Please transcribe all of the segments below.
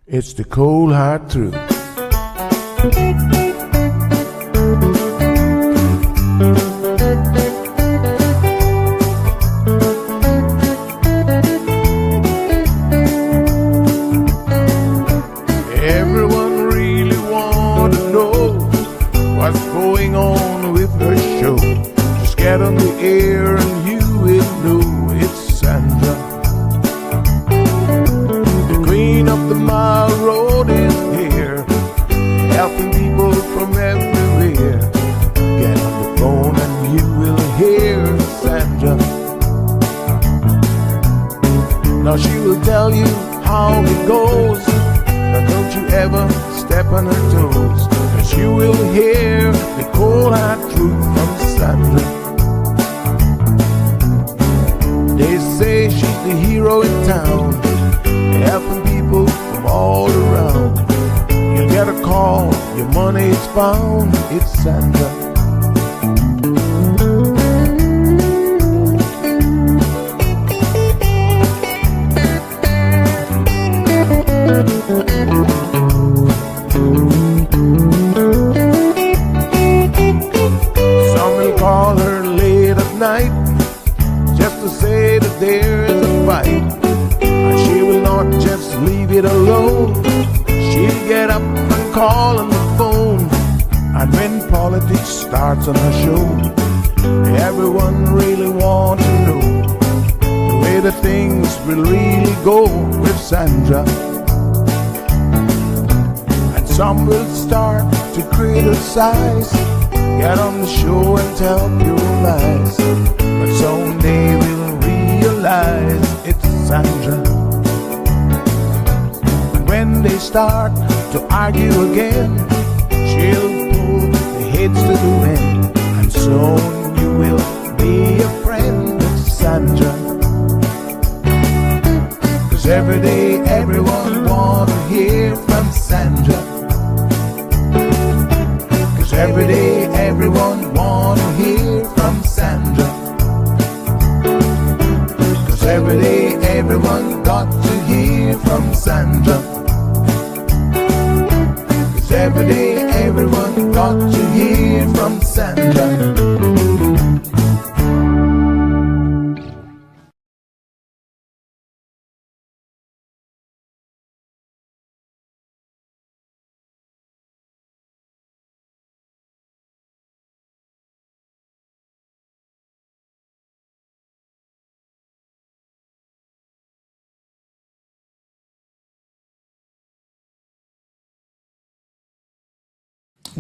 It's the cold hard truth. Everyone really want to know what's going on with her show. Just get on the air and you will know it's Sandra. The queen of the mile road is here, helping people from everywhere. Get on the phone and you will hear Sandra. Now she will tell you how it goes. Now don't you ever step on her toes, 'cause you will hear the cold hard truth from Sandra. They say she's the hero in town, helping people from all around. You get a call, your money is found, it's Sandra. Some will call her late at night just to say that there is a fight, and she will not just leave it alone. She'll get up and call on the phone, and when politics starts on her show, everyone really wants to know the way the things will really go with Sandra. And some will start to criticize, get on the show and tell pure lies, but someday we'll realize it's Sandra. And when they start to argue again, she'll pull the heads to the wind, and soon you will be a friend of Sandra. 'Cause every day everyone wanna hear from Sandra. 'Cause every day everyone wanna hear from Sandra. 'Cause every day everyone got to hear from Sandra. 'Cause every day everyone got to hear from Sandra.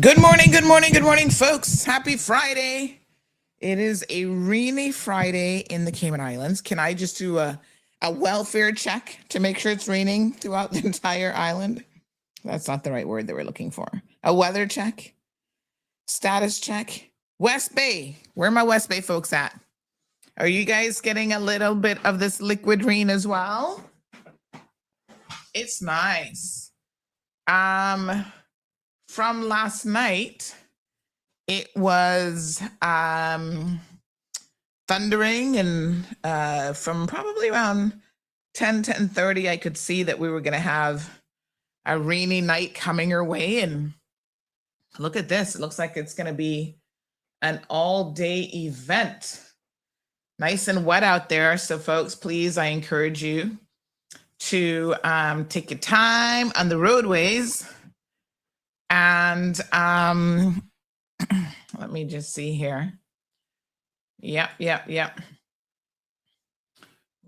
Good morning, good morning, good morning, folks. Happy Friday. It is a rainy Friday in the Cayman Islands. Can I just do a welfare check to make sure it's raining throughout the entire island? That's not the right word that we're looking for. A weather check, status check. West Bay, where are my West Bay folks at? Are you guys getting a little bit of this liquid rain as well? It's nice. From last night, it was thundering, and from probably around 10:30, I could see that we were going to have a rainy night coming our way. And look at this. It looks like it's going to be an all-day event. Nice and wet out there. So, folks, please, I encourage you to take your time on the roadways. And let me just see here. Yep. We're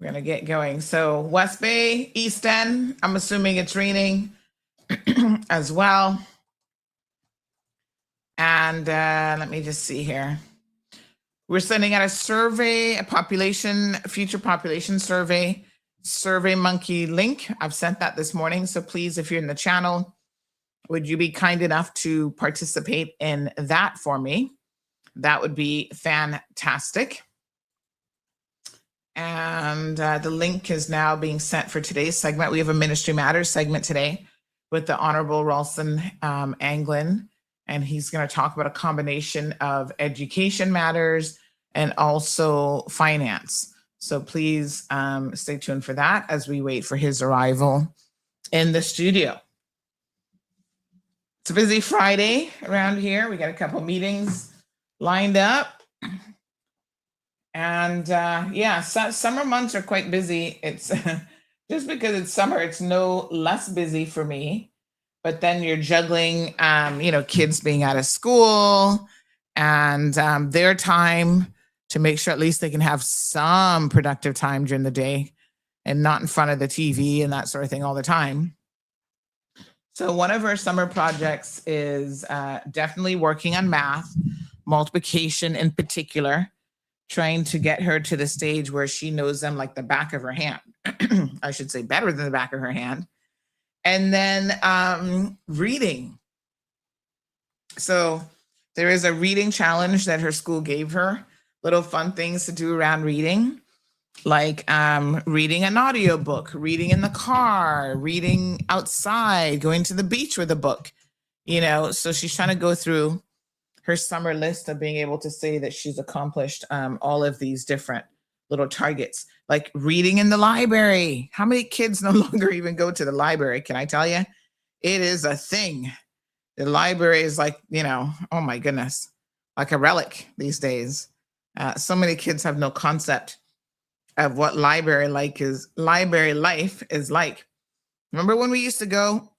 going to get going. So West Bay, East End, I'm assuming it's raining as well. And let me just see here. We're sending out a survey, future population survey, SurveyMonkey link. I've sent that this morning. So please, if you're in the channel, would you be kind enough to participate in that for me? That would be fantastic. And the link is now being sent for today's segment. We have a Ministry Matters segment today with the Honorable Ralston Anglin, and he's going to talk about a combination of education matters and also finance. So please stay tuned for that as we wait for his arrival in the studio. It's a busy Friday around here. We got a couple meetings lined up. And yeah, summer months are quite busy. It's just because it's summer, it's no less busy for me. But then you're juggling, kids being out of school and their time to make sure at least they can have some productive time during the day and not in front of the TV and that sort of thing all the time. So one of our summer projects is definitely working on math, multiplication in particular, trying to get her to the stage where she knows them like the back of her hand. I should say better than the back of her hand. And then reading. So there is a reading challenge that her school gave her, little fun things to do around reading, like reading an audiobook, reading in the car, reading outside, going to the beach with a book, so she's trying to go through her summer list of being able to say that she's accomplished all of these different little targets, like reading in the library. How many kids no longer even go to the library? Can I tell you? It is a thing. The library is like, oh my goodness, like a relic these days. So many kids have no concept of what library life is like. Remember when we used to go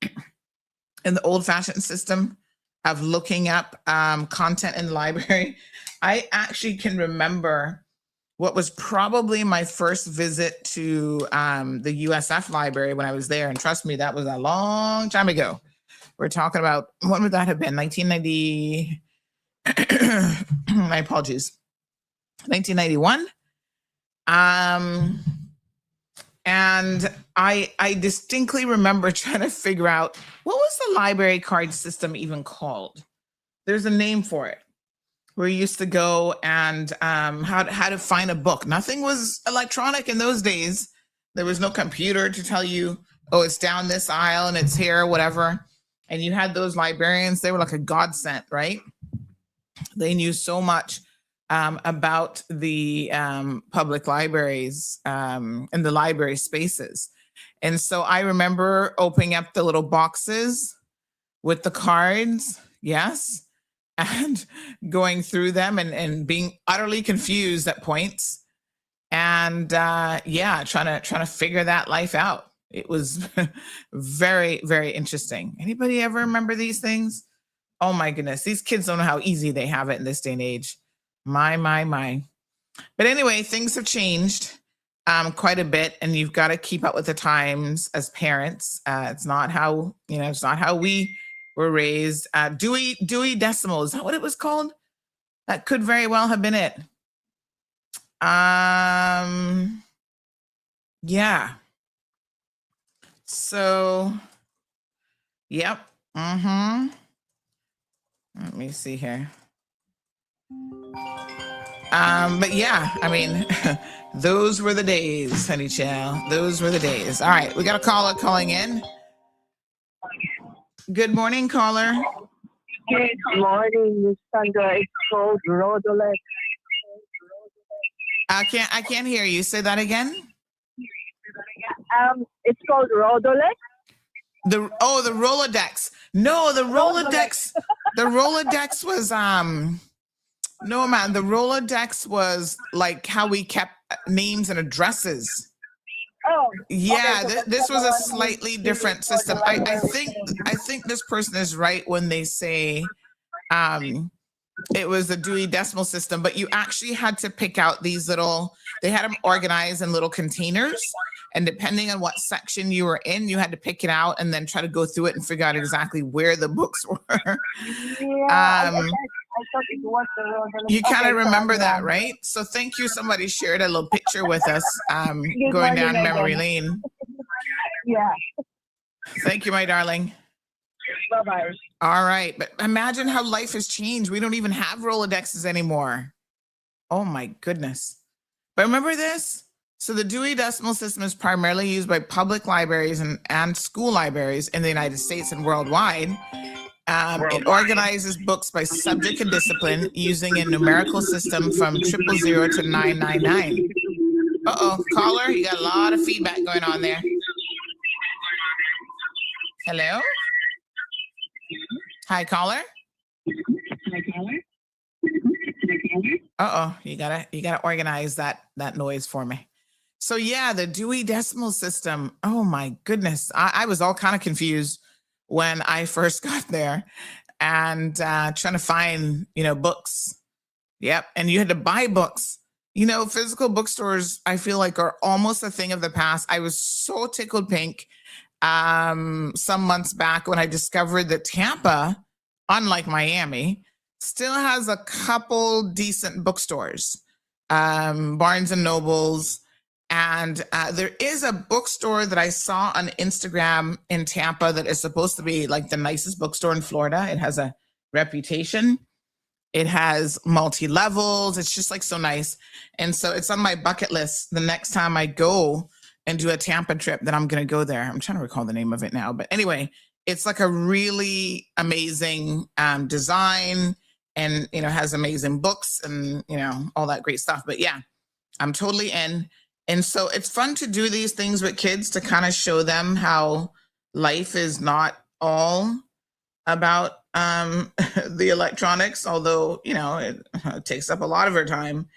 in the old-fashioned system of looking up content in the library? I actually can remember what was probably my first visit to the USF library when I was there. And trust me, that was a long time ago. We're talking about, when would that have been? 1990, my apologies, 1991. And I distinctly remember trying to figure out, what was the library card system even called? There's a name for it. We used to go and how to find a book. Nothing was electronic in those days. There was no computer to tell you, oh, it's down this aisle and it's here, whatever. And you had those librarians, they were like a godsend, right? They knew so much about the public libraries and the library spaces. And so I remember opening up the little boxes with the cards, yes, and going through them and being utterly confused at points. And trying to figure that life out. It was very, very interesting. Anybody ever remember these things? Oh my goodness, these kids don't know how easy they have it in this day and age. My. But anyway, things have changed quite a bit, and you've got to keep up with the times as parents. It's not how we were raised. Dewey Decimal, is that what it was called? That could very well have been it. Yeah. So, yep. Let me see here. But yeah, I mean, those were the days, honey child. Those were the days. All right, we got a caller calling in. Good morning, caller. Good morning, Miss Sandra. It's called Rolodex. I can't hear you. Say that again. It's called Rolodex. The Rolodex. No, the Rolodex. The Rolodex was no man. The Rolodex was like how we kept names and addresses. Oh, yeah. okay, so This was a slightly different system. I think this person is right when they say it was the Dewey Decimal System, but you actually had to pick out these little. They had them organized in little containers. And depending on what section you were in, you had to pick it out and then try to go through it and figure out exactly where the books were. I thought it was the Rolodex. You kind of remember that, right? So thank you. Somebody shared a little picture with us going down memory lane. Yeah. Thank you, my darling. Bye-bye. All right. But imagine how life has changed. We don't even have Rolodexes anymore. Oh, my goodness. But remember this? So the Dewey Decimal System is primarily used by public libraries and school libraries in the United States and worldwide. It organizes books by subject and discipline using a numerical system from 000 to 999. Uh-oh, caller, you got a lot of feedback going on there. Hello? Hi, caller. Uh-oh, you gotta organize that noise for me. So yeah, the Dewey Decimal System. Oh my goodness. I was all kind of confused when I first got there and trying to find, books. Yep. And you had to buy books. Physical bookstores, I feel like, are almost a thing of the past. I was so tickled pink some months back when I discovered that Tampa, unlike Miami, still has a couple decent bookstores, Barnes and Nobles. And there is a bookstore that I saw on Instagram in Tampa that is supposed to be like the nicest bookstore in Florida. It has a reputation. It has multi-levels. It's just like so nice. And so it's on my bucket list. The next time I go and do a Tampa trip, that I'm going to go there. I'm trying to recall the name of it now. But anyway, it's like a really amazing design and, has amazing books and, all that great stuff. But yeah, I'm totally in. And so it's fun to do these things with kids to kind of show them how life is not all about the electronics, although, it takes up a lot of her time,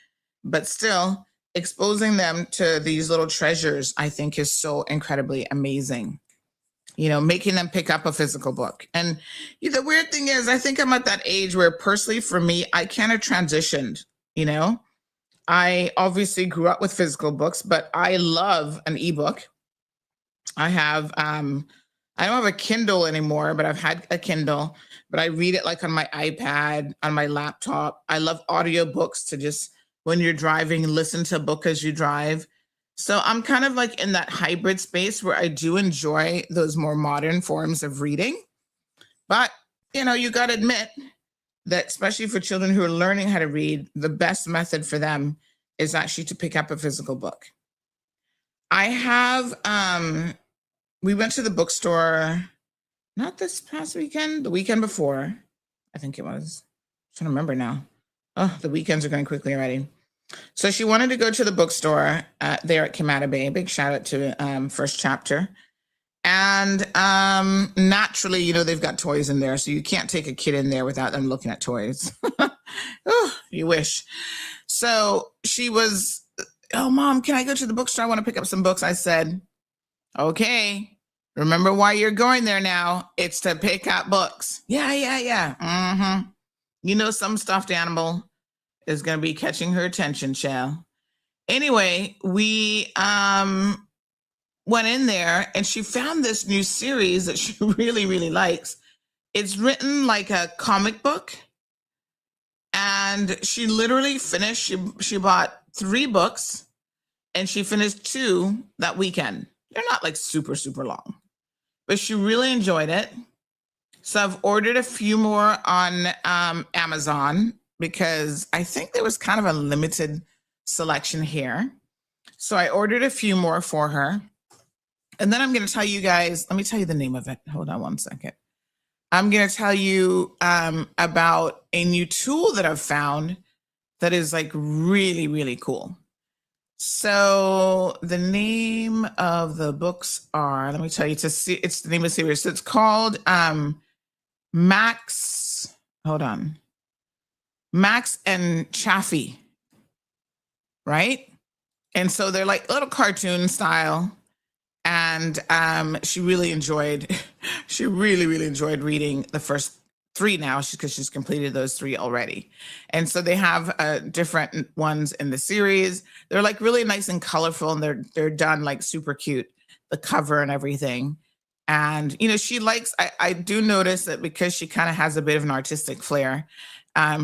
but still exposing them to these little treasures, I think, is so incredibly amazing. Making them pick up a physical book. And the weird thing is, I think I'm at that age where personally for me, I kind of transitioned, I obviously grew up with physical books, but I love an ebook. I have, I don't have a Kindle anymore, but I've had a Kindle, but I read it like on my iPad, on my laptop. I love audiobooks to just, when you're driving, listen to a book as you drive. So I'm kind of like in that hybrid space where I do enjoy those more modern forms of reading. But, you got to admit that especially for children who are learning how to read, the best method for them is actually to pick up a physical book. I have, we went to the bookstore, not this past weekend, the weekend before, I think it was. I'm trying to remember now. Oh, the weekends are going quickly already. So she wanted to go to the bookstore there at Kamada Bay. Big shout out to First Chapter. And naturally, they've got toys in there, so you can't take a kid in there without them looking at toys. Oh, you wish. So she was, oh, Mom, can I go to the bookstore? I want to pick up some books. I said, okay, remember why you're going there now. It's to pick up books. Yeah. Mm-hmm. Some stuffed animal is going to be catching her attention, Shell. Anyway, we went in there and she found this new series that she really, really likes. It's written like a comic book. And she literally finished, she bought 3 books and she finished 2 that weekend. They're not like super, super long, but she really enjoyed it. So I've ordered a few more on Amazon because I think there was kind of a limited selection here. So I ordered a few more for her. And then I'm going to tell you guys, let me tell you the name of it. Hold on one second. I'm going to tell you about a new tool that I've found that is like really, really cool. So the name of the books are, let me tell you, it's the name of the series. So it's called Max and Chaffee, right? And so they're like little cartoon style. And she really enjoyed reading the first 3 now because she's completed those 3 already. And so they have different ones in the series. They're like really nice and colorful, and they're done like super cute, the cover and everything. And, she likes, I do notice that because she kind of has a bit of an artistic flair,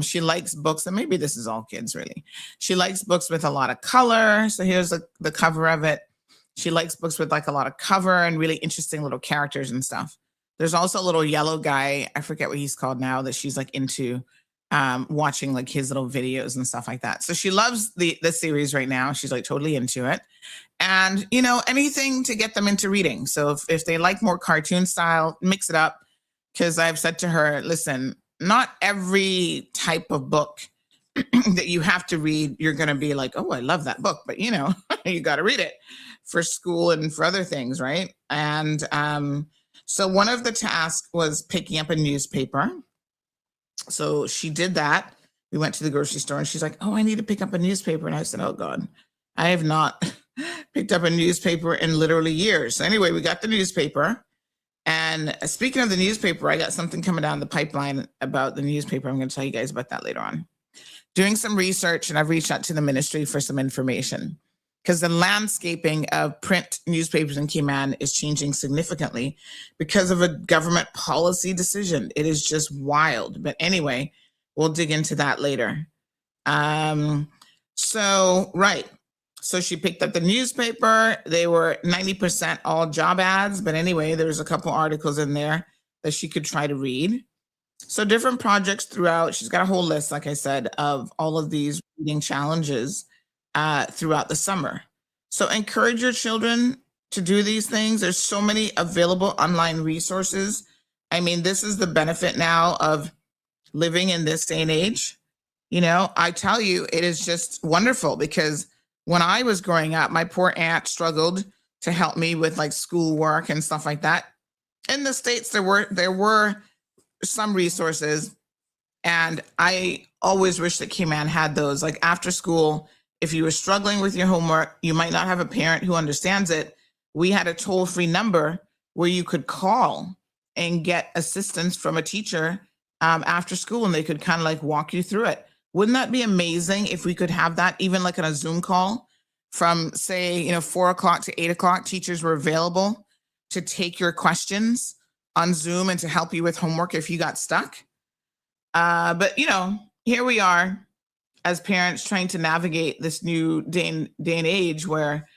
she likes books, and maybe this is all kids really. She likes books with a lot of color. So here's the cover of it. She likes books with like a lot of cover and really interesting little characters and stuff. There's also a little yellow guy, I forget what he's called now, that she's like into watching like his little videos and stuff like that. So she loves the series right now. She's like totally into it. And, anything to get them into reading. So if they like more cartoon style, mix it up. Because I've said to her, listen, not every type of book that you have to read, you're going to be like, oh, I love that book. But, you got to read it for school and for other things, right? And So one of the tasks was picking up a newspaper. So she did that. We went to the grocery store and she's like, oh, I need to pick up a newspaper. And I said, oh God, I have not picked up a newspaper in literally years. So anyway, we got the newspaper. And speaking of the newspaper, I got something coming down the pipeline about the newspaper. I'm going to tell you guys about that later on. Doing some research, and I've reached out to the ministry for some information because the landscaping of print newspapers in Cayman is changing significantly because of a government policy decision. It is just wild. But anyway, we'll dig into that later. So she picked up the newspaper. They were 90% all job ads. But anyway, there's a couple articles in there that she could try to read. So different projects throughout. She's got a whole list, like I said, of all of these reading challenges throughout the summer. So encourage your children to do these things. There's so many available online resources. I mean, this is the benefit now of living in this day and age. You know, I tell you, it is just wonderful because when I was growing up, my poor aunt struggled to help me with like schoolwork and stuff like that. In the States, there were some resources, and I always wish that Cayman had those. Like after school, if you were struggling with your homework, you might not have a parent who understands it. We had a toll-free number where you could call and get assistance from a teacher after school, and they could kind of like walk you through it. Wouldn't that be amazing if we could have that even like on a Zoom call from say, 4 o'clock to 8 o'clock, teachers were available to take your questions on Zoom and to help you with homework if you got stuck. But here we are as parents trying to navigate this new day and age where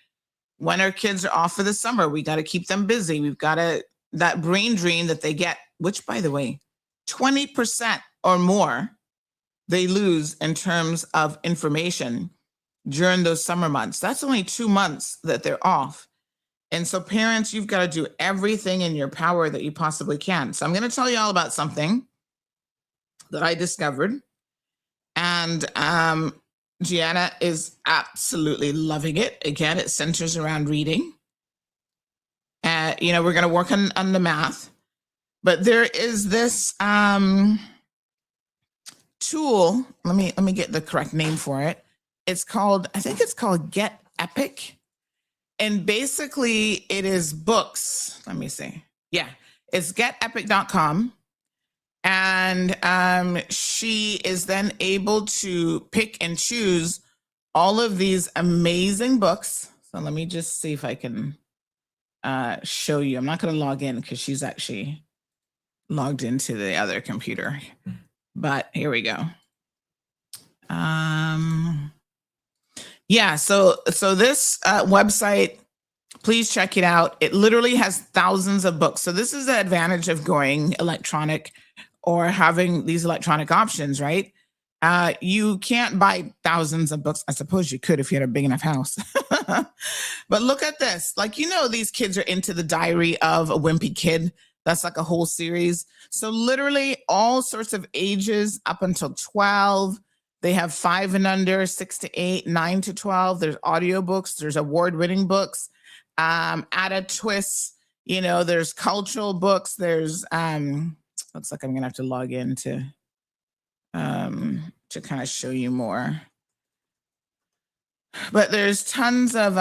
when our kids are off for the summer, we got to keep them busy. We've got that brain drain that they get, which by the way, 20% or more they lose in terms of information during those summer months. That's only 2 months that they're off. And so parents, you've got to do everything in your power that you possibly can. So I'm going to tell you all about something that I discovered. And Gianna is absolutely loving it. Again, it centers around reading. We're going to work on the math. But there is this tool. Let me get the correct name for it. I think it's called Get Epic. And basically it is books. Let me see. Yeah, it's getepic.com. And she is then able to pick and choose all of these amazing books. So let me just see if I can show you. I'm not going to log in because she's actually logged into the other computer. But here we go. So this website, please check it out. It literally has thousands of books. So this is the advantage of going electronic or having these electronic options, right? You can't buy thousands of books. I suppose you could if you had a big enough house. But look at this. These kids are into the Diary of a Wimpy Kid. That's like a whole series. So literally all sorts of ages up until 12. They have 5 and under, 6 to 8, 9 to 12. There's audiobooks. There's award-winning books. Add a twist. There's cultural books. There's looks like I'm gonna have to log in to kind of show you more. But there's tons of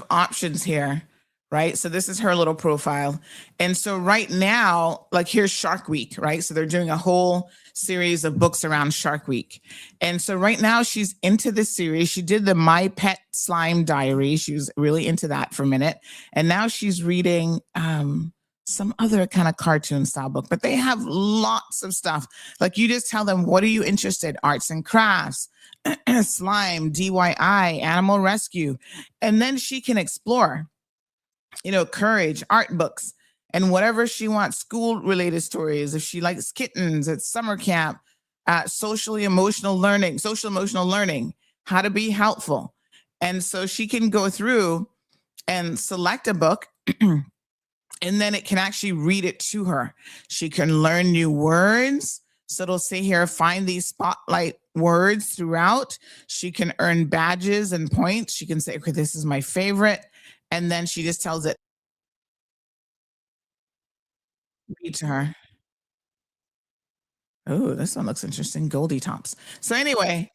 options here, right? So this is her little profile. And so right now, like here's Shark Week, right? So they're doing a whole series of books around Shark Week. And so right now she's into this series. She did the My Pet Slime Diary. She was really into that for a minute. And now she's reading some other kind of cartoon style book, but they have lots of stuff. Like you just tell them, what are you interested? Arts and crafts, slime, DIY, animal rescue. And then she can explore, courage, art books, and whatever she wants, school related stories. If she likes kittens, it's summer camp, social emotional learning, how to be helpful. And so she can go through and select a book and then it can actually read it to her. She can learn new words. So it'll say here, find these spotlight words throughout. She can earn badges and points. She can say, okay, this is my favorite. And then she just tells it, Read to her. Oh, this one looks interesting. Goldie Tops. So anyway,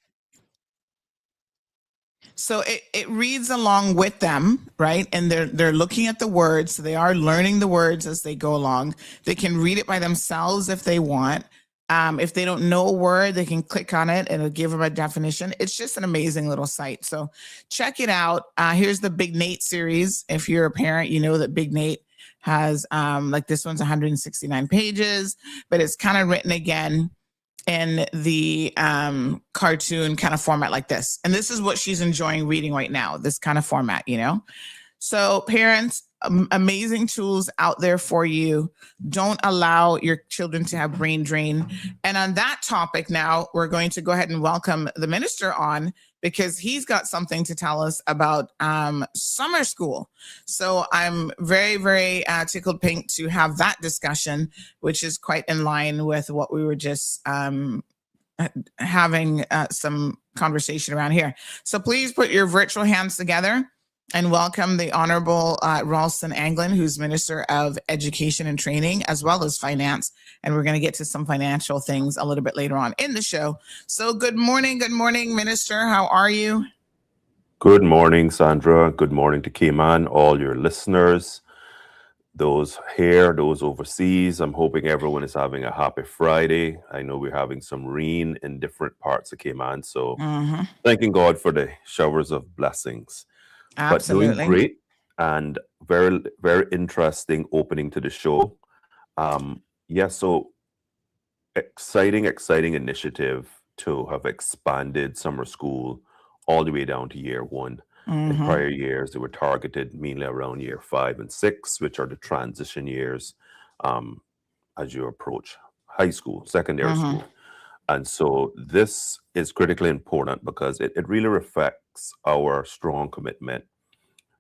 so it reads along with them, right? And they're looking at the words, so they are learning the words as they go along. They can read it by themselves if they want. If they don't know a word, they can click on it and it'll give them a definition. It's just an amazing little site. So check it out. Here's the Big Nate series. If you're a parent, you know that Big Nate has like this one's 169 pages, but it's kind of written again in the cartoon kind of format like this. And this is what she's enjoying reading right now, this kind of format, you know? So parents, amazing tools out there for you. Don't allow your children to have brain drain. And on that topic now, we're going to go ahead and welcome the minister on because he's got something to tell us about summer school. So I'm very, very tickled pink to have that discussion, which is quite in line with what we were just having some conversation around here. So please put your virtual hands together and welcome the Honorable Ralston Anglin, who's Minister of Education and Training, as well as Finance. And we're going to get to some financial things a little bit later on in the show. So good morning, Minister. How are you? Good morning, Sandra. Good morning to Cayman, all your listeners, those here, those overseas. I'm hoping everyone is having a happy Friday. I know we're having some rain in different parts of Cayman, so thanking God for the showers of blessings. Absolutely. But doing great and very, very interesting opening to the show. So exciting initiative to have expanded summer school all the way down to year one. In prior years, they were targeted mainly around year 5 and 6, which are the transition years as you approach high school, secondary school. And so this is critically important because it really reflects our strong commitment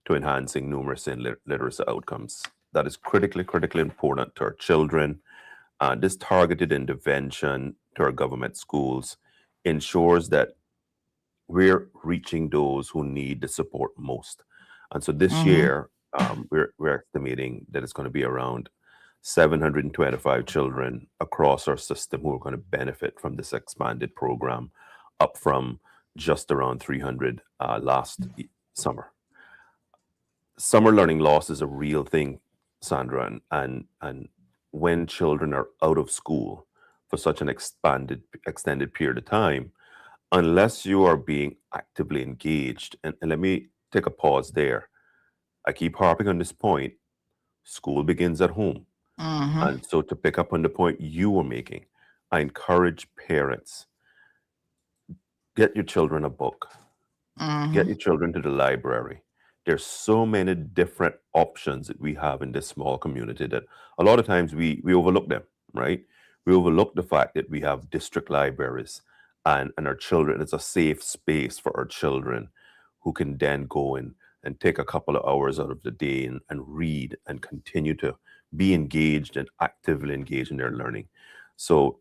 to enhancing numeracy and literacy outcomes. That is critically important to our children. This targeted intervention to our government schools ensures that we're reaching those who need the support most. And so this year, we're estimating that it's going to be around 725 children across our system who are going to benefit from this expanded program, up from just around 300 last summer. Summer learning loss is a real thing, Sandra, and when children are out of school for such an extended period of time, unless you are being actively engaged, and let me take a pause there. I keep harping on this point. School begins at home. And so to pick up on the point you were making, I encourage parents, get your children a book, get your children to the library. There's so many different options that we have in this small community that a lot of times we overlook them, right? We overlook the fact that we have district libraries and our children, it's a safe space for our children who can then go in and take a couple of hours out of the day and read and continue to be engaged and actively engaged in their learning. So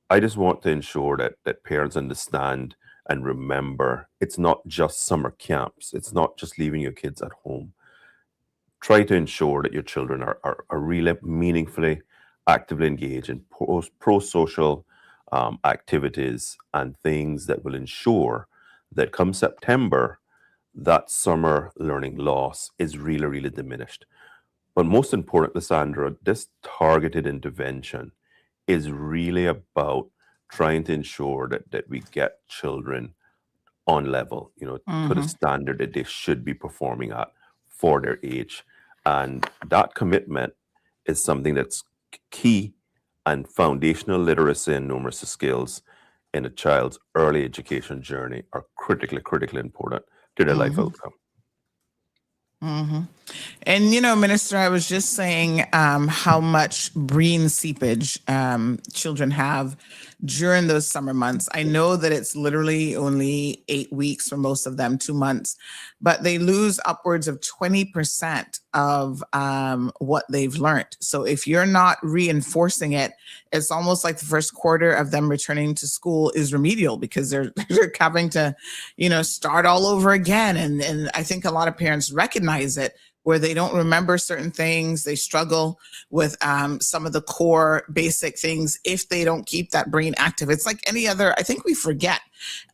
I just want to ensure that parents understand and remember it's not just summer camps. It's not just leaving your kids at home. Try to ensure that your children are really meaningfully, actively engaged in pro-social activities and things that will ensure that come September, that summer learning loss is really, really diminished. But most importantly, Sandra, this targeted intervention is really about trying to ensure that we get children on level, to the standard that they should be performing at for their age. And that commitment is something that's key, and foundational literacy and numeracy skills in a child's early education journey are critically important to their life outcome. And, Minister, I was just saying how much brain seepage children have during those summer months. I know that it's literally only 8 weeks for most of them, 2 months, but they lose upwards of 20% of what they've learned. So if you're not reinforcing it, it's almost like the first quarter of them returning to school is remedial because they're having to, start all over again. And I think a lot of parents recognize it where they don't remember certain things. They struggle with some of the core basic things if they don't keep that brain active. It's like any other, I think we forget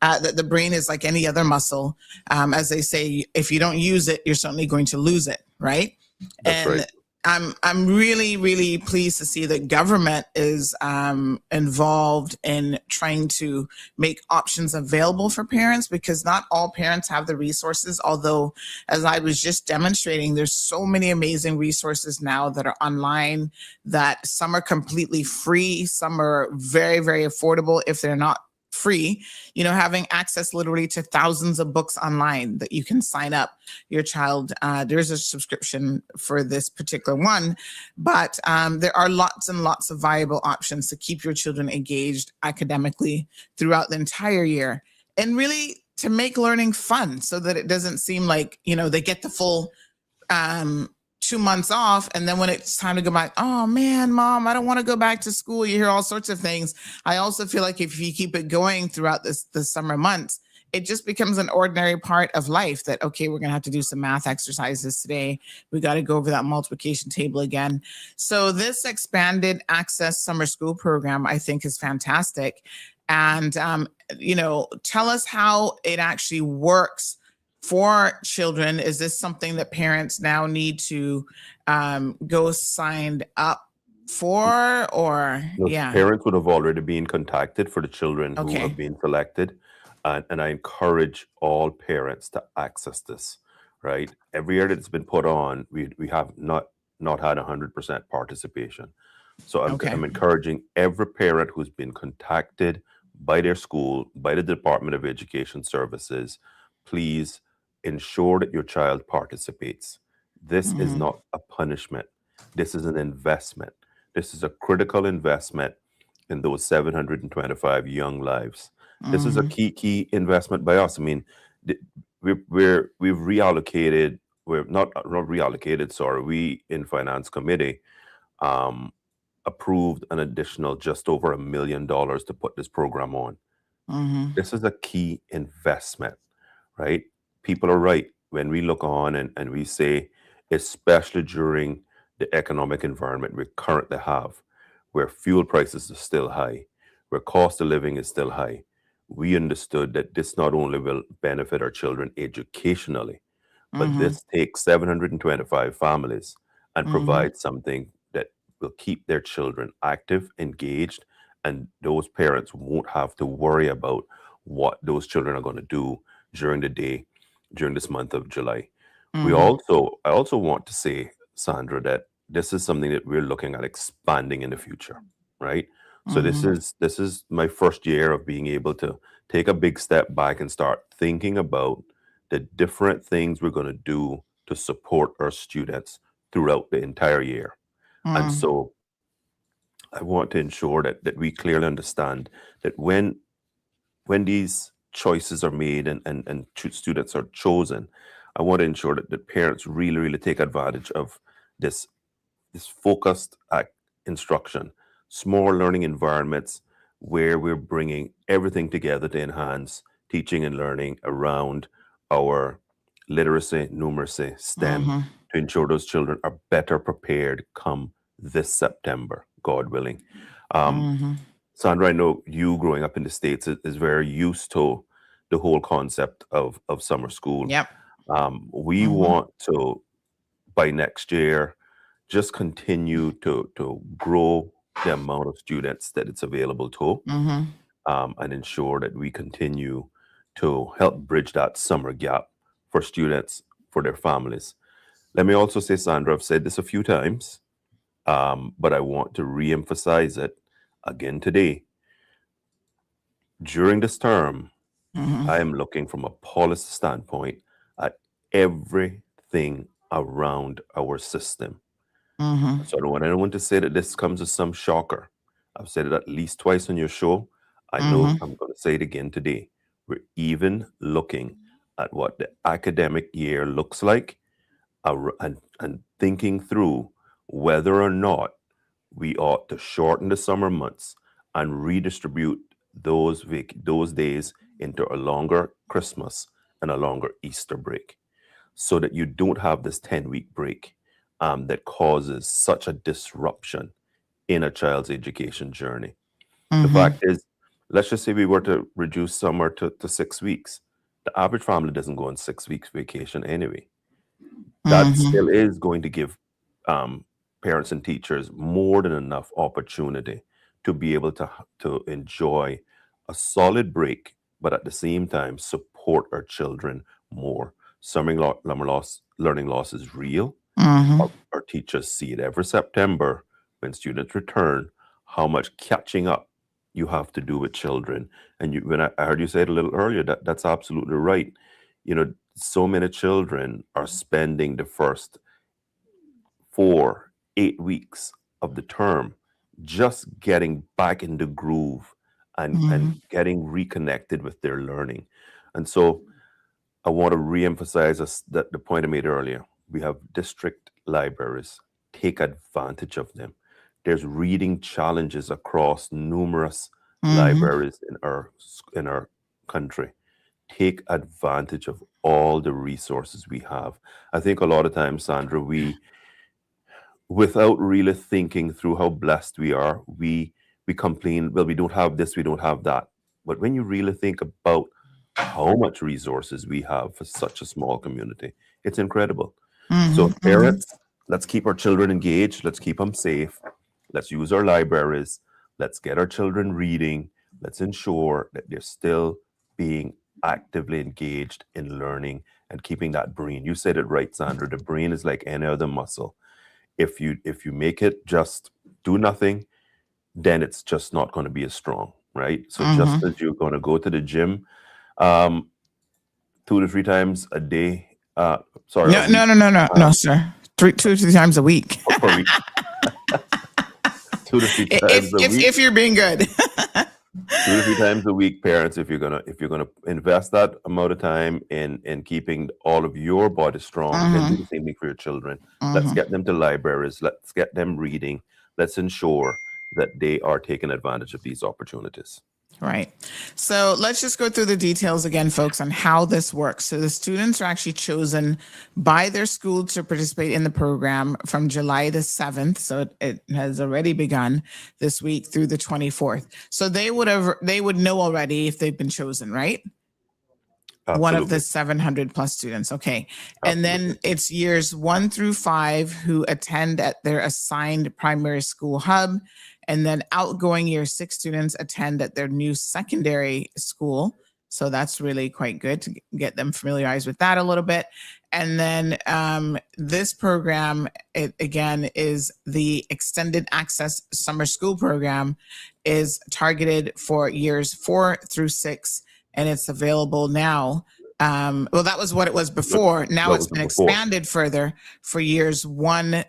that the brain is like any other muscle. As they say, if you don't use it, you're certainly going to lose it, right? That's And right. I'm really, really pleased to see that government is involved in trying to make options available for parents, because not all parents have the resources. Although, as I was just demonstrating, there's so many amazing resources now that are online, that some are completely free, some are very, very affordable if they're not free, having access literally to thousands of books online that you can sign up your child. There's a subscription for this particular one, but there are lots and lots of viable options to keep your children engaged academically throughout the entire year, and really to make learning fun so that it doesn't seem like, they get the full 2 months off, and then when it's time to go back, oh man, mom, I don't want to go back to school. You hear all sorts of things. I also feel like if you keep it going throughout the summer months, it just becomes an ordinary part of life that, okay, we're going to have to do some math exercises today. We got to go over that multiplication table again. So this expanded access summer school program, I think, is fantastic. And, tell us how it actually works for children. Is this something that parents now need to go signed up for, or The yeah? parents would have already been contacted for the children who Okay. have been selected. And I encourage all parents to access this, right? Every year that it's been put on, we have not had 100% participation. So Okay. I'm encouraging every parent who's been contacted by their school, by the Department of Education Services, please ensure that your child participates. This is Mhm. not a punishment. This is an investment. This is a critical investment in those 725 young lives. This is a Mhm. key investment by us. I mean, we've reallocated. We're not reallocated. Sorry, we in Finance Committee um, approved an additional just over $1 million to put this program on. Mhm. This is a key investment, right? People are right when we look on and we say, especially during the economic environment we currently have, where fuel prices are still high, where cost of living is still high, we understood that this not only will benefit our children educationally, but Mhm. this takes 725 families and Mhm. provides something that will keep their children active, engaged, and those parents won't have to worry about what those children are going to do during the day during this month of July. Mhm. I also want to say, Sandra, that this is something that we're looking at expanding in the future, right? So Mhm. this is my first year of being able to take a big step back and start thinking about the different things we're going to do to support our students throughout the entire year. And Mhm. so I want to ensure that we clearly understand that when these choices are made and students are chosen, I want to ensure that parents really take advantage of this focused instruction, small learning environments where we're bringing everything together to enhance teaching and learning around our literacy, numeracy, STEM, Mhm. to ensure those children are better prepared come this September, God willing. Um, Mhm. Sandra, I know you growing up in the States is very used to the whole concept of summer school. Yep. We Mhm. want to, by next year, just continue to grow the amount of students that it's available to, Mhm. and ensure that we continue to help bridge that summer gap for students, for their families. Let me also say, Sandra, I've said this a few times, but I want to reemphasize it again today. During this term, Mhm. I am looking from a policy standpoint at everything around our system. Mhm. So I don't want anyone to say that this comes as some shocker. I've said it at least twice on your show. I know Mhm. I'm going to say it again today. We're even looking at what the academic year looks like, and thinking through whether or not we ought to shorten the summer months and redistribute those days into a longer Christmas and a longer Easter break. so that you don't have this 10-week break that causes such a disruption in a child's education journey. The fact is, let's just say we were to reduce summer to 6 weeks. The average family doesn't go on 6 weeks vacation anyway. That still is going to give parents and teachers more than enough opportunity to be able to enjoy a solid break, but at the same time support our children more. Learning loss is real. Our teachers see it every September when students return, how much catching up you have to do with children. And when I heard you say it a little earlier, that's absolutely right. So many children are spending the first 4-8 weeks of the term just getting back in the groove and getting reconnected with their learning. And so I want to reemphasize that the point I made earlier. We have district libraries. Take advantage of them. There's reading challenges across numerous libraries in our country. Take advantage of all the resources we have. I think a lot of times, Sandra, without really thinking through how blessed we are, we complain, well, we don't have this, we don't have that. But when you really think about how much resources we have for such a small community, it's incredible. So parents, let's keep our children engaged. Let's keep them safe. Let's use our libraries. Let's get our children reading. Let's ensure that they're still being actively engaged in learning and keeping that brain. You said it right, Sandra. The brain is like any other muscle. If you make it just do nothing, then it's just not going to be as strong, right? So just as you're going to go to the gym 2 to 3 times a day. Sorry. No, sir. 2 to 3 times a week. 2 to 3 times a week. If you're being good. 2 to 3 times a week, parents. If you're gonna invest that amount of time in keeping all of your body strong, then do the same thing for your children. Let's get them to libraries. Let's get them reading. Let's ensure that they are taking advantage of these opportunities. Right. So let's just go through the details again, folks, on how this works. So the students are actually chosen by their school to participate in the program from July the 7th. So it has already begun this week through the 24th. So they would know already if they've been chosen, right? Absolutely. One of the 700 plus students. Okay. And then it's years 1 through 5 who attend at their assigned primary school hub. And then outgoing year 6 students attend at their new secondary school. So that's really quite good to get them familiarized with that a little bit. And then this program, it again is the Extended Access Summer School Program, is targeted for years 4 through 6. And it's available now. Well, that was what it was before. Now it's been expanded further for years 1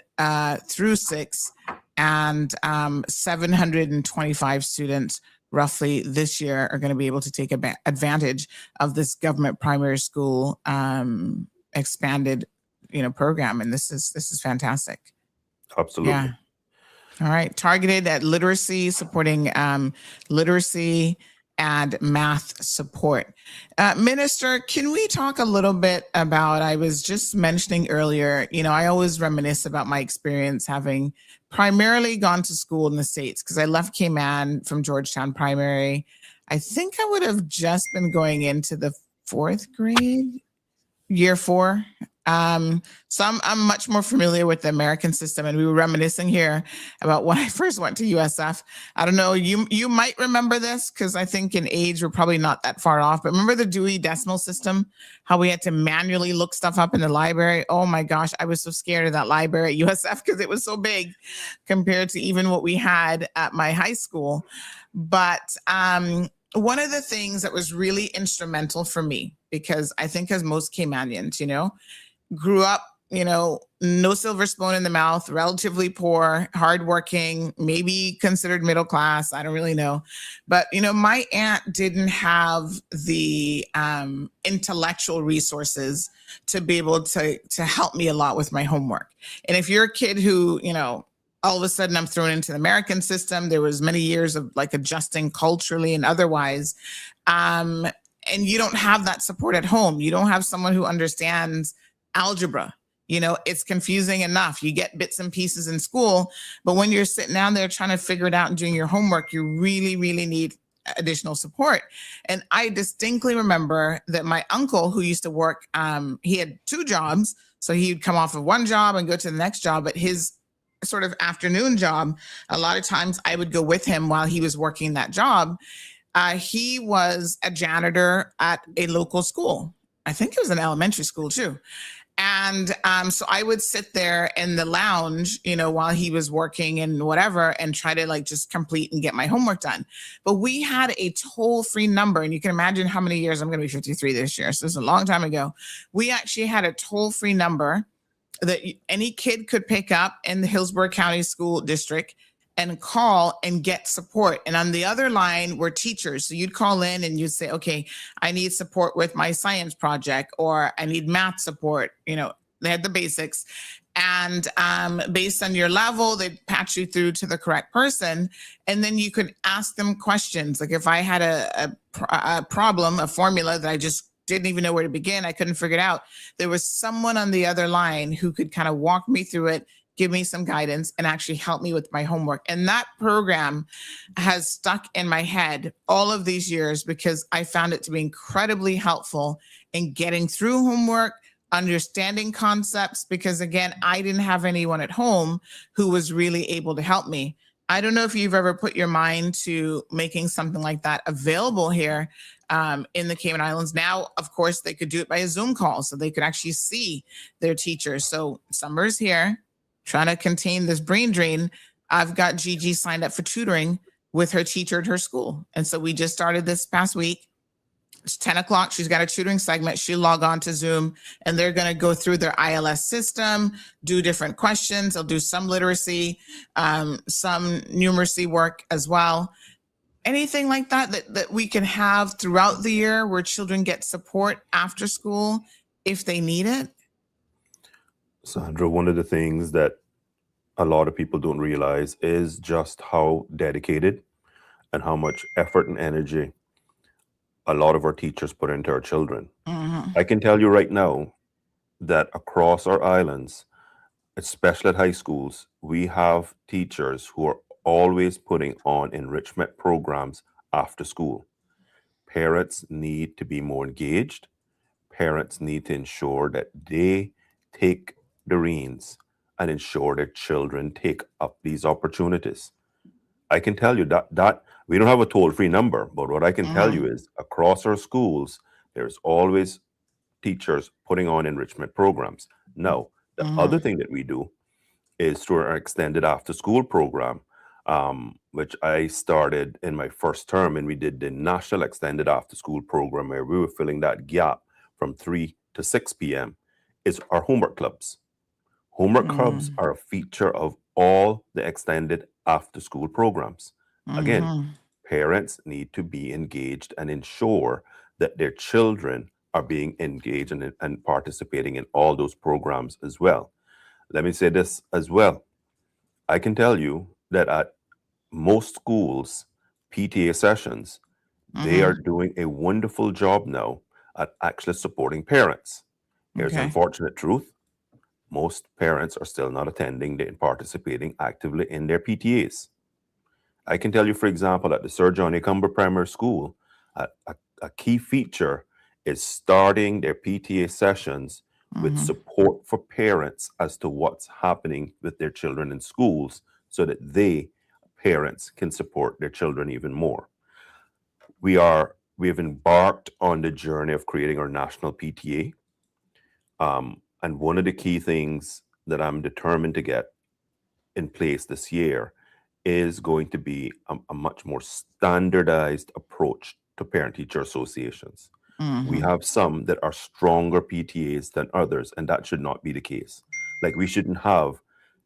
through 6. And 725 students roughly this year are going to be able to take advantage of this government primary school expanded, program. And this is fantastic. Absolutely. Yeah. All right. Targeted at literacy, supporting literacy and math support. Minister, can we talk a little bit about, I was just mentioning earlier, I always reminisce about my experience having primarily gone to school in the States because I left Cayman from Georgetown Primary. I think I would have just been going into the 4th grade, year 4. So I'm much more familiar with the American system, and we were reminiscing here about when I first went to USF. I don't know, you might remember this because I think in age we're probably not that far off, but remember the Dewey Decimal System, how we had to manually look stuff up in the library? Oh my gosh, I was so scared of that library at USF because it was so big compared to even what we had at my high school. But one of the things that was really instrumental for me, because I think as most Caymanians, grew up, no silver spoon in the mouth, relatively poor, hardworking, maybe considered middle class. I don't really know. But, my aunt didn't have the intellectual resources to be able to help me a lot with my homework. And if you're a kid who, all of a sudden I'm thrown into the American system, there was many years of like adjusting culturally and otherwise. And you don't have that support at home. You don't have someone who understands algebra. You know, it's confusing enough. You get bits and pieces in school, but when you're sitting down there trying to figure it out and doing your homework, you really, really need additional support. And I distinctly remember that my uncle, who used to work, he had 2 jobs. So he'd come off of one job and go to the next job, but his sort of afternoon job, a lot of times I would go with him while he was working that job. He was a janitor at a local school. I think it was an elementary school too. And so I would sit there in the lounge, you know, while he was working and whatever, and try to like just complete and get my homework done. But we had a toll-free number, and you can imagine how many years, I'm going to be 53 this year. So this is a long time ago. We actually had a toll-free number that any kid could pick up in the Hillsborough County School District and call and get support. And on the other line were teachers. So you'd call in and you'd say, okay, I need support with my science project, or I need math support. You know, they had the basics. And based on your level, they'd patch you through to the correct person. And then you could ask them questions. Like if I had a problem, a formula that I just didn't even know where to begin, I couldn't figure it out, there was someone on the other line who could kind of walk me through it, give me some guidance, and actually help me with my homework. And that program has stuck in my head all of these years because I found it to be incredibly helpful in getting through homework, understanding concepts, because again, I didn't have anyone at home who was really able to help me. I don't know if you've ever put your mind to making something like that available here in the Cayman Islands. Now, of course, they could do it by a Zoom call, so they could actually see their teachers. So Summer's here trying to contain this brain drain. I've got Gigi signed up for tutoring with her teacher at her school. And so we just started this past week. It's 10 o'clock. She's got a tutoring segment. She'll log on to Zoom and they're going to go through their ILS system, do different questions. They'll do some literacy, some numeracy work as well. Anything like that we can have throughout the year where children get support after school if they need it? Sandra, one of the things that a lot of people don't realize is just how dedicated and how much effort and energy a lot of our teachers put into our children. Mm-hmm. I can tell you right now that across our islands, especially at high schools, we have teachers who are always putting on enrichment programs after school. Parents need to be more engaged. Parents need to ensure that they take the reins and ensure their children take up these opportunities. I can tell you that we don't have a toll-free number, but what I can tell you is across our schools, there's always teachers putting on enrichment programs. Now, the other thing that we do is through our extended after-school program, which I started in my first term, and we did the National Extended After-School Program where we were filling that gap from 3 to 6 p.m. is our homework clubs. Homework clubs are a feature of all the extended after-school programs. Again, parents need to be engaged and ensure that their children are being engaged and participating in all those programs as well. Let me say this as well. I can tell you that at most schools, PTA sessions, they are doing a wonderful job now at actually supporting parents. Here's the unfortunate truth. Most parents are still not attending and participating actively in their PTAs. I can tell you, for example, at the Sir John A. Cumber Primary School, a key feature is starting their PTA sessions with support for parents as to what's happening with their children in schools so that they, parents, can support their children even more. We have embarked on the journey of creating our national PTA. And one of the key things that I'm determined to get in place this year is going to be a much more standardized approach to parent-teacher associations. We have some that are stronger PTAs than others, and that should not be the case. Like we shouldn't have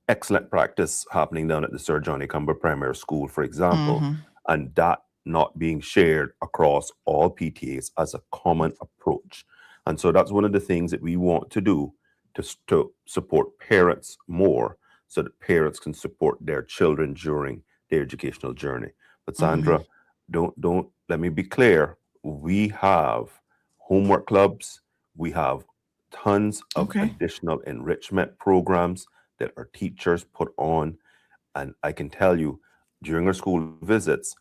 excellent practice happening down at the Sir John A. Cumber Primary School, for example, and that not being shared across all PTAs as a common approach. And so that's one of the things that we want to do to support parents more so that parents can support their children during their educational journey. But Sandra, don't let me be clear. We have homework clubs. We have tons of Okay. additional enrichment programs that our teachers put on. And I can tell you, during our school visits,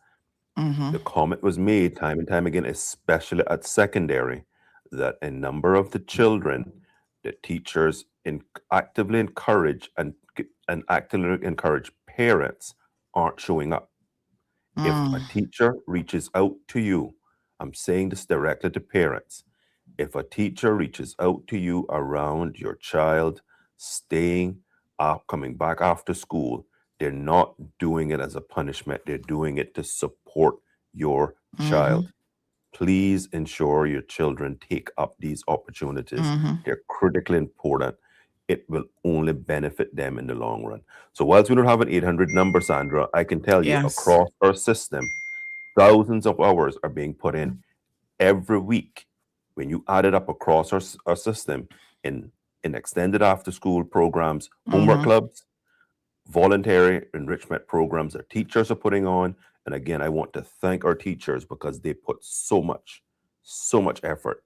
Mm-hmm. the comment was made time and time again, especially at secondary, that a number of the children that teachers actively encourage and actively encourage parents aren't showing up. If a teacher reaches out to you, I'm saying this directly to parents. If a teacher reaches out to you around your child staying up, coming back after school, they're not doing it as a punishment. They're doing it to support your child. Please ensure your children take up these opportunities. They're critically important. It will only benefit them in the long run. So whilst we don't have an 800 number, Sandra, I can tell you Yes. across our system, thousands of hours are being put in every week. When you add it up across our system in extended after school programs, homework clubs, voluntary enrichment programs that teachers are putting on. And again, I want to thank our teachers because they put so much effort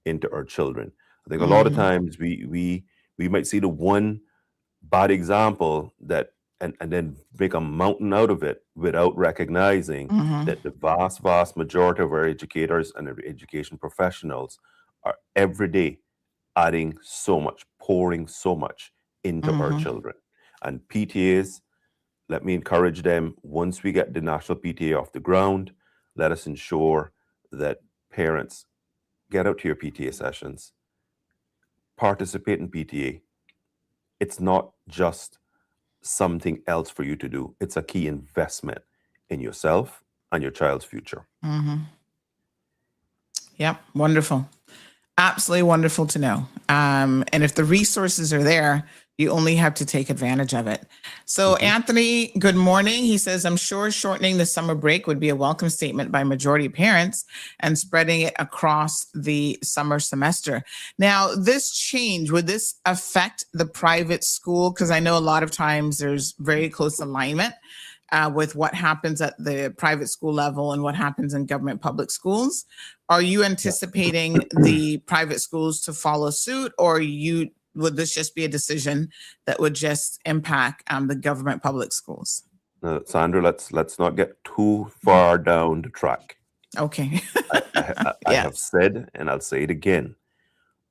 into our children. I think a lot of times we might see the one bad example that and then make a mountain out of it without recognizing that the vast majority of our educators and our education professionals are every day adding so much, pouring so much into our children. And PTAs, let me encourage them, once we get the national PTA off the ground, let us ensure that parents get out to your PTA sessions, participate in PTA. It's not just something else for you to do. It's a key investment in yourself and your child's future. Yep. Wonderful. Absolutely wonderful to know. And if the resources are there, you only have to take advantage of it. So Anthony, good morning. He says, I'm sure shortening the summer break would be a welcome statement by majority parents and spreading it across the summer semester. Now, this change, would this affect the private school? Because I know a lot of times there's very close alignment with what happens at the private school level and what happens in government public schools. Are you anticipating the private schools to follow suit, or would this just be a decision that would just impact the government public schools? Sandra, let's not get too far down the track. Okay. I have said, and I'll say it again,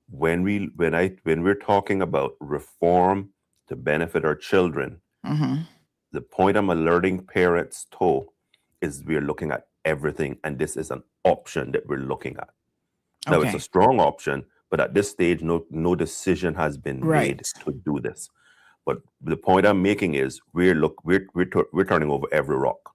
when we're talking about reform to benefit our children, the point I'm alerting parents to is we're looking at everything, and this is an option that we're looking at. Now, it's a strong option, but at this stage, no decision has been made to do this. But the point I'm making is we're turning over every rock.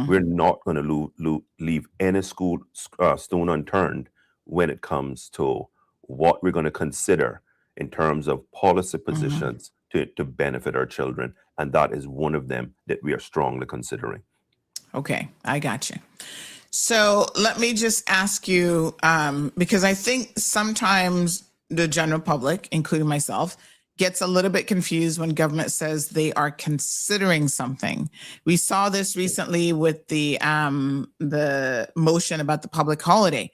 We're not going to leave any stone unturned when it comes to what we're going to consider in terms of policy positions to benefit our children. And that is one of them that we are strongly considering. Okay, I got you. So let me just ask you, because I think sometimes the general public, including myself, gets a little bit confused when government says they are considering something. We saw this recently with the motion about the public holiday.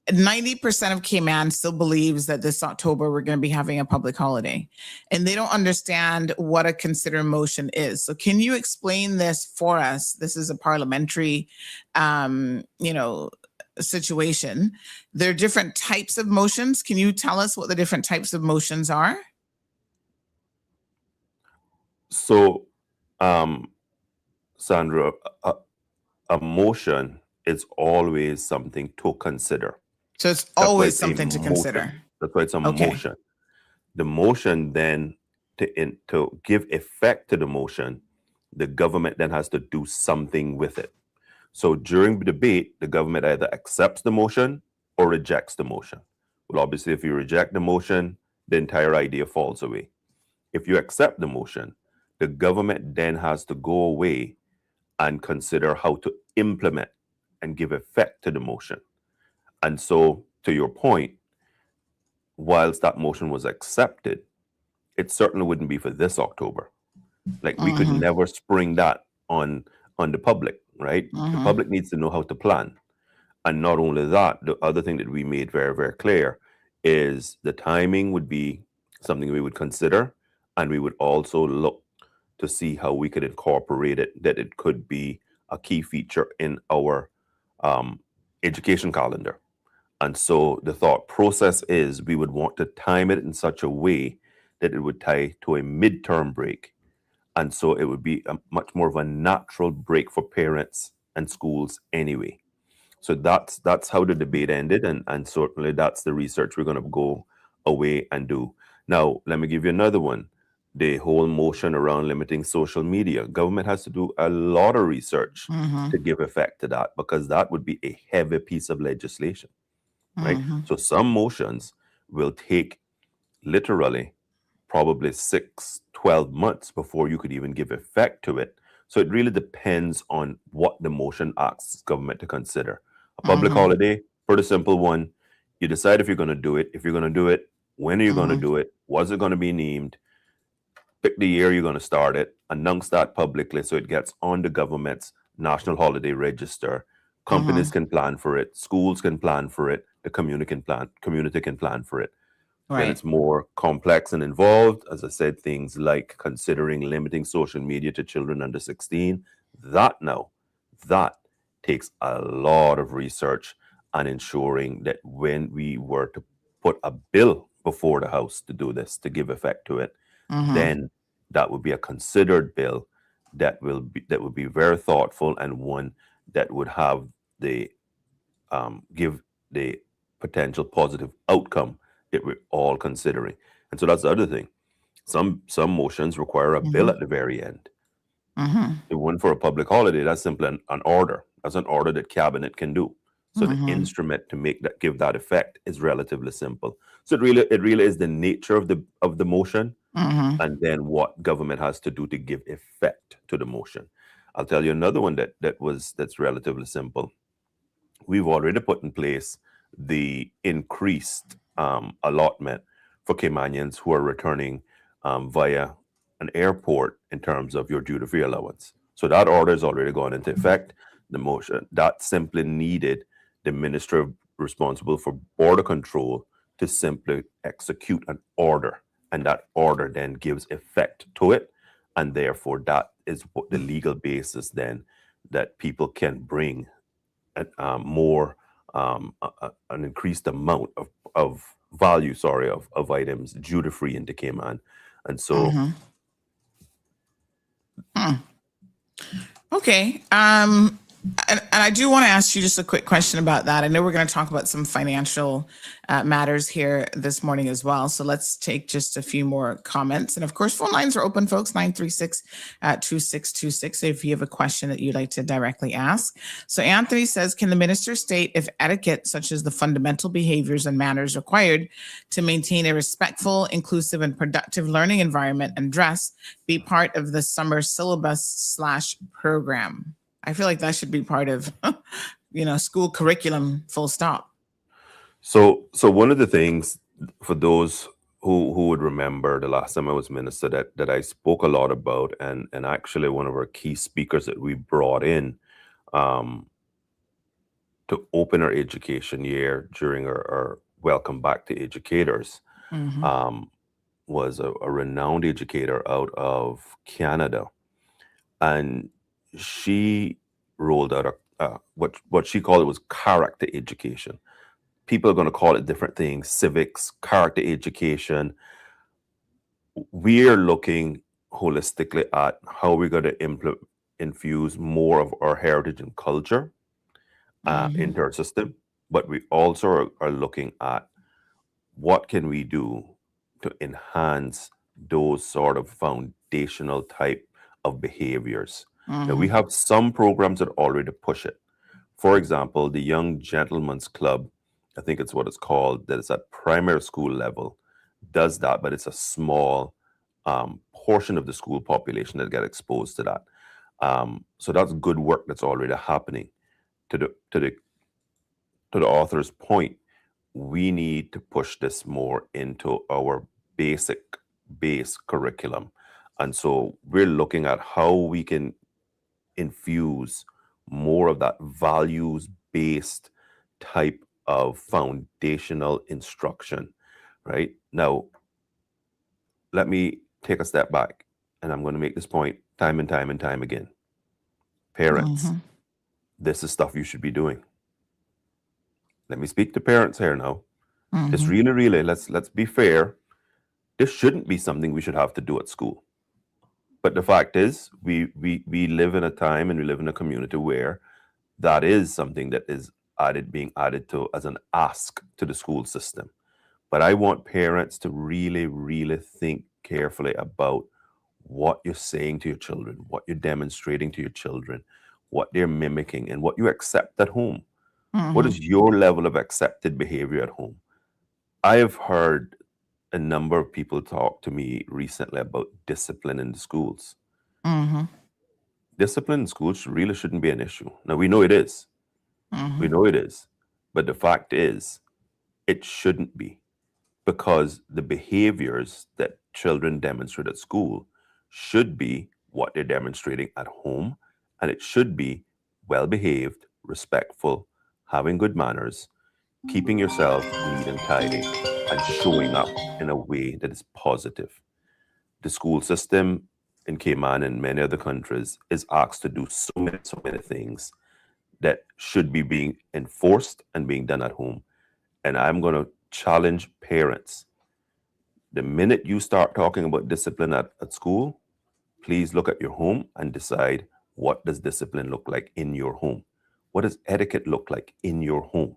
90% of Cayman still believes that this October we're going to be having a public holiday, and they don't understand what a consider motion is. So can you explain this for us? This is a parliamentary, situation. There are different types of motions. Can you tell us what the different types of motions are? So, Sandra, a motion is always something to consider. So it's always something to consider. That's why it's a motion. The motion then, to give effect to the motion, the government then has to do something with it. So during the debate, the government either accepts the motion or rejects the motion. Well, obviously, if you reject the motion, the entire idea falls away. If you accept the motion, the government then has to go away and consider how to implement and give effect to the motion. And so, to your point, whilst that motion was accepted, it certainly wouldn't be for this October. Like, we could never spring that on the public, right? The public needs to know how to plan. And not only that, the other thing that we made very, very clear is the timing would be something we would consider, and we would also look to see how we could incorporate it, that it could be a key feature in our education calendar. And so the thought process is we would want to time it in such a way that it would tie to a midterm break. And so it would be a much more of a natural break for parents and schools anyway. So that's how the debate ended, and certainly that's the research we're going to go away and do. Now, let me give you another one. The whole motion around limiting social media. Government has to do a lot of research to give effect to that, because that would be a heavy piece of legislation, right? So some motions will take literally probably 6-12 months before you could even give effect to it. So it really depends on what the motion asks government to consider. A public holiday, pretty simple one. You decide if you're going to do it. If you're going to do it, when are you going to do it? What's it going to be named? Pick the year you're going to start it. Announce that publicly so it gets on the government's national holiday register. Companies can plan for it. Schools can plan for it. The community can plan for it. When it's more complex and involved, as I said, things like considering limiting social media to children under 16, that takes a lot of research and ensuring that when we were to put a bill before the House to do this, to give effect to it, then that would be a considered bill that would be very thoughtful, and one that would have the give the potential positive outcome that we're all considering. And so that's the other thing. Some motions require a bill at the very end. The one for a public holiday, that's simply an order. That's an order that cabinet can do. So the instrument to give that effect is relatively simple. So it really is the nature of the motion, and then what government has to do to give effect to the motion. I'll tell you another one that's relatively simple. We've already put in place the increased allotment for Caymanians who are returning via an airport in terms of your duty-free allowance. So that order has already gone into effect. The motion that simply needed the minister responsible for border control to simply execute an order, and that order then gives effect to it, and therefore that is what the legal basis then that people can bring an increased amount of value, of items duty-free into Cayman. And so Okay. And I do want to ask you just a quick question about that. I know we're going to talk about some financial matters here this morning as well. So let's take just a few more comments. And of course, phone lines are open, folks, 936-2626, if you have a question that you'd like to directly ask. So Anthony says, can the minister state if etiquette, such as the fundamental behaviors and manners required to maintain a respectful, inclusive, and productive learning environment and dress, be part of the summer syllabus/program? I feel like that should be part of, school curriculum, full stop. So one of the things, for those who would remember the last time I was minister, that I spoke a lot about, and actually one of our key speakers that we brought in to open our education year during our Welcome Back to Educators was a renowned educator out of Canada. And she rolled out what she called it was character education. People are going to call it different things: civics, character education. We're looking holistically at how we're going to infuse more of our heritage and culture into our system, but we also are looking at what can we do to enhance those sort of foundational type of behaviors. Now, we have some programs that already push it. For example, the Young Gentlemen's Club, I think it's what it's called, that is at primary school level, does that, but it's a small portion of the school population that get exposed to that. So that's good work that's already happening. To the author's point, we need to push this more into our base curriculum. And so we're looking at how we can infuse more of that values-based type of foundational instruction, right? Now, let me take a step back, and I'm going to make this point time and time and time again. Parents, this is stuff you should be doing. Let me speak to parents here now. This really, let's be fair. This shouldn't be something we should have to do at school. But the fact is, we live in a time and we live in a community where that is something that is being added to as an ask to the school system. But I want parents to really, really think carefully about what you're saying to your children, what you're demonstrating to your children, what they're mimicking, and what you accept at home. What is your level of accepted behavior at home? I have heard a number of people talk to me recently about discipline in the schools. Discipline in schools really shouldn't be an issue. Now, we know it is. We know it is. But the fact is, it shouldn't be, because the behaviors that children demonstrate at school should be what they're demonstrating at home, and it should be well-behaved, respectful, having good manners, keeping yourself neat and tidy, and showing up in a way that is positive. The school system in Cayman and many other countries is asked to do so many things that should be being enforced and being done at home. And I'm going to challenge parents. The minute you start talking about discipline at school, please look at your home and decide, what does discipline look like in your home? What does etiquette look like in your home?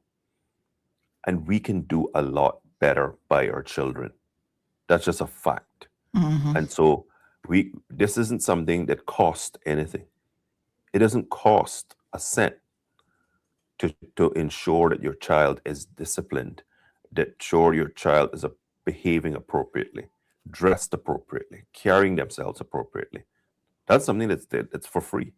And we can do a lot better by our children. That's just a fact. And so this isn't something that costs anything. It doesn't cost a cent to ensure that your child is disciplined, that sure your child is behaving appropriately, dressed appropriately, carrying themselves appropriately. That's something that's for free.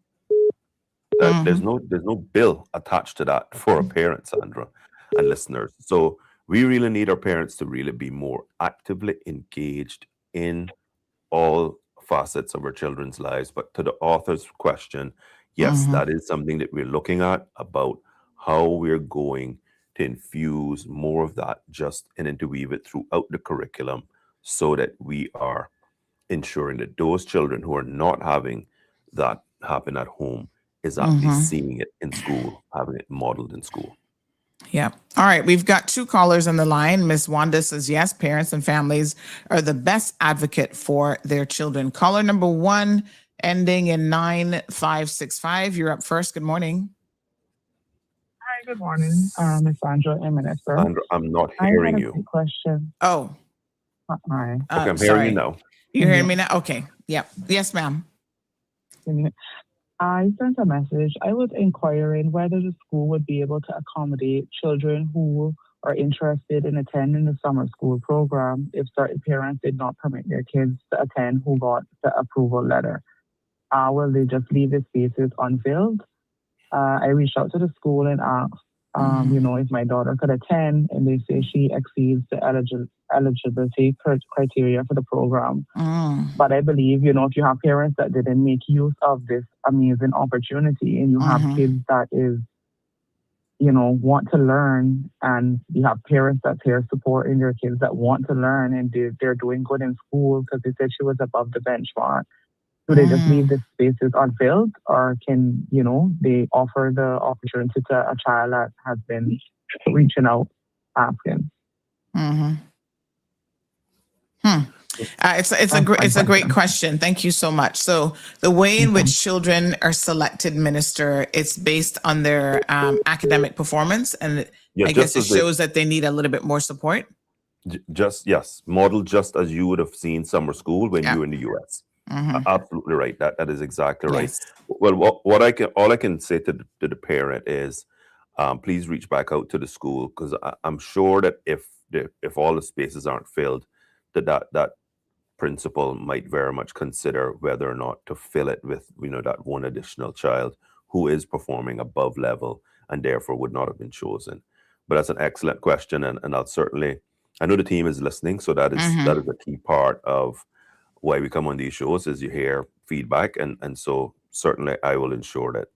There's no bill attached to that for a parent, Sandra, and listeners. So we really need our parents to really be more actively engaged in all facets of our children's lives. But to the author's question, yes, that is something that we're looking at, about how we're going to infuse more of that just and interweave it throughout the curriculum, so that we are ensuring that those children who are not having that happen at home is actually seeing it in school, having it modeled in school. Yeah. All right. We've got two callers on the line. Miss Wanda says, yes, parents and families are the best advocate for their children. Caller number 1, ending in 9565. You're up first. Good morning. Hi, good morning, Miss Sandra and Minister. Sandra, I'm not hearing I you. have a quick question. Oh, Hi. Okay, I'm sorry. hearing you now. You're hearing me now? Okay. Yep. Yes, ma'am. I sent a message. I was inquiring whether the school would be able to accommodate children who are interested in attending the summer school program if certain parents did not permit their kids to attend who got the approval letter. Will they just leave the spaces unfilled? I reached out to the school and asked, if my daughter could attend, and they say she exceeds the eligibility criteria for the program. But I believe, if you have parents that didn't make use of this amazing opportunity, and you have kids that is, want to learn, and you have parents that's here supporting their kids that want to learn, and they're doing good in school because they said she was above the benchmark. Do they just leave the spaces unfilled, or can, they offer the opportunity to a child that has been reaching out, asking? It's a great question. Thank you so much. So the way in which children are selected, Minister, it's based on their academic performance, and I guess it shows that they need a little bit more support. Modeled just as you would have seen summer school when you were in the U.S. Absolutely right. That is exactly right. Yes. Well, all I can say to the parent is, please reach back out to the school, because I'm sure that if all the spaces aren't filled, that principal might very much consider whether or not to fill it with that one additional child who is performing above level and therefore would not have been chosen. But that's an excellent question, and I know the team is listening, so that is a key part of why we come on these shows, is you hear feedback, and so certainly I will ensure that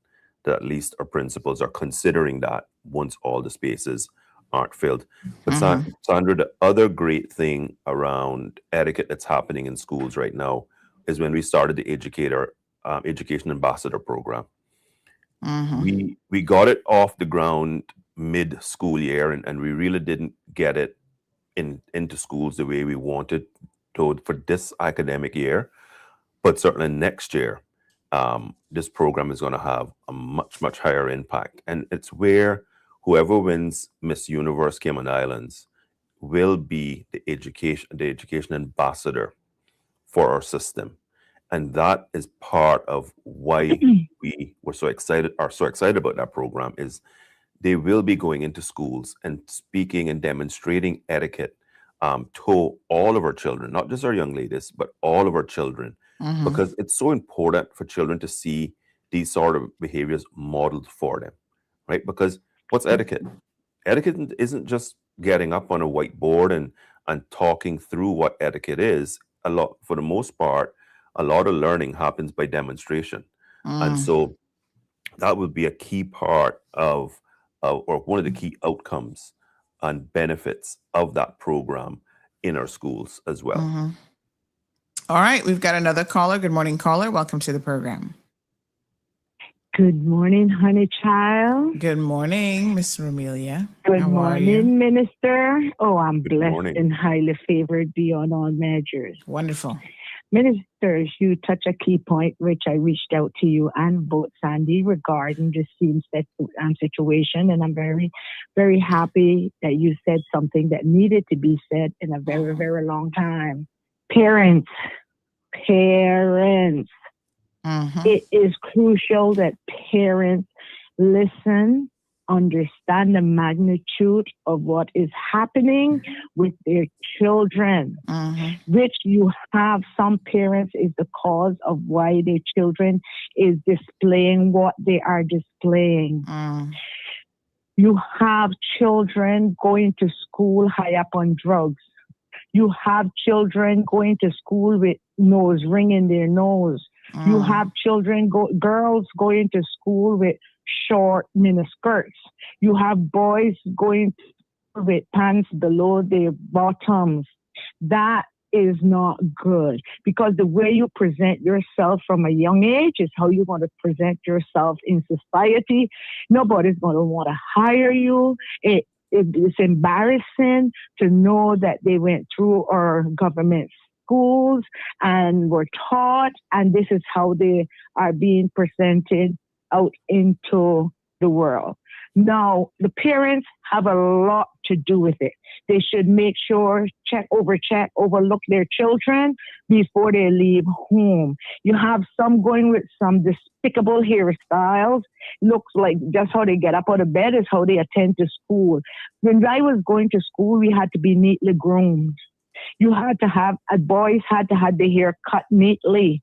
at least our principals are considering that once all the spaces aren't filled. But Sandra, the other great thing around etiquette that's happening in schools right now is when we started the Education Ambassador Program. We got it off the ground mid-school year, and we really didn't get it into schools the way we wanted to for this academic year. But certainly next year, this program is going to have a much, much higher impact. And it's where whoever wins Miss Universe Cayman Islands will be the education ambassador for our system. And that is part of why we are so excited about that program. Is they will be going into schools and speaking and demonstrating etiquette to all of our children, not just our young ladies, but all of our children, because it's so important for children to see these sort of behaviors modeled for them, right? Because what's etiquette? Etiquette isn't just getting up on a whiteboard and talking through what etiquette is. For the most part, a lot of learning happens by demonstration. And so that would be a key part of or one of the key outcomes and benefits of that program in our schools as well. All right, we've got another caller. Good morning, caller. Welcome to the program. Good morning, honey child. Good morning, Miss Romelia. Good morning, Minister. Oh, I'm Good blessed morning. and highly favored beyond all measures. Wonderful. Ministers, you touch a key point, which I reached out to you and both Sandy regarding the same situation. And I'm very, very happy that you said something that needed to be said in a very, very long time. Parents. It is crucial that parents listen, understand the magnitude of what is happening with their children, which you have some parents is the cause of why their children is displaying what they are displaying. You have children going to school high up on drugs. You have children going to school with nose ring in their nose. You have girls going to school with short miniskirts. You have boys going with pants below their bottoms. That is not good, because the way you present yourself from a young age is how you're going to present yourself in society. Nobody's going to want to hire you. It's embarrassing to know that they went through our government schools and were taught, and this is how they are being presented out into the world. Now, the parents have a lot to do with it. They should make sure, overlook their children before they leave home. You have some going with some despicable hairstyles. Looks like just how they get up out of bed is how they attend to school. When I was going to school, we had to be neatly groomed. You had to have, boys had to have their hair cut neatly.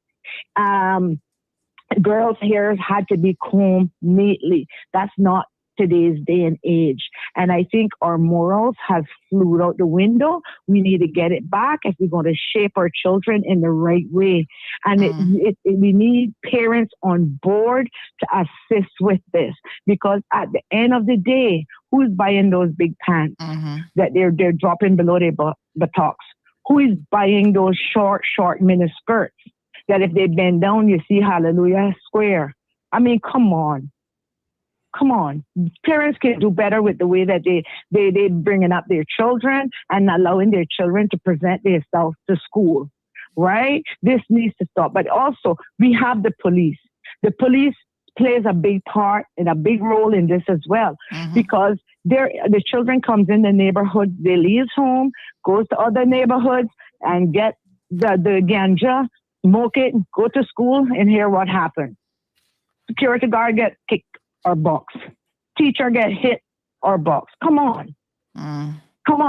Girls' hair had to be combed neatly. That's not today's day and age. And I think our morals have flew out the window. We need to get it back if we're going to shape our children in the right way. And we need parents on board to assist with this, because at the end of the day, who's buying those big pants that they're dropping below their buttocks? Who is buying those short miniskirts that if they bend down, you see hallelujah square? I mean, come on. Parents can do better with the way that they bringing up their children and allowing their children to present themselves to school, right? This needs to stop. But also, we have the police. The police plays a big part and a big role in this as well, because the children comes in the neighborhood, they leaves home, goes to other neighborhoods and get the ganja, smoke it, go to school, and hear what happened. Security guard get kicked or box. Teacher get hit or box. Come on.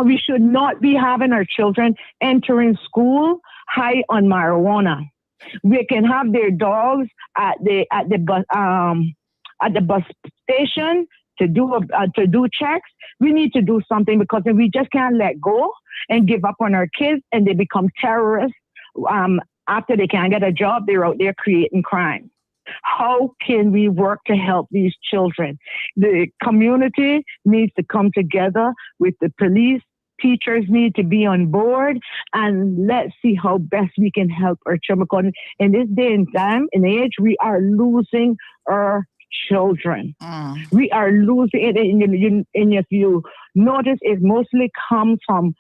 We should not be having our children entering school high on marijuana. We can have their dogs at the bus station to do checks. We need to do something, because we just can't let go and give up on our kids and they become terrorists. After they can't get a job, they're out there creating crime. how can we work to help these children? The community needs to come together with the police. Teachers need to be on board, and let's see how best we can help our children. Because in this day and time, in age, we are losing our children. We are losing it. And if you notice, it mostly comes from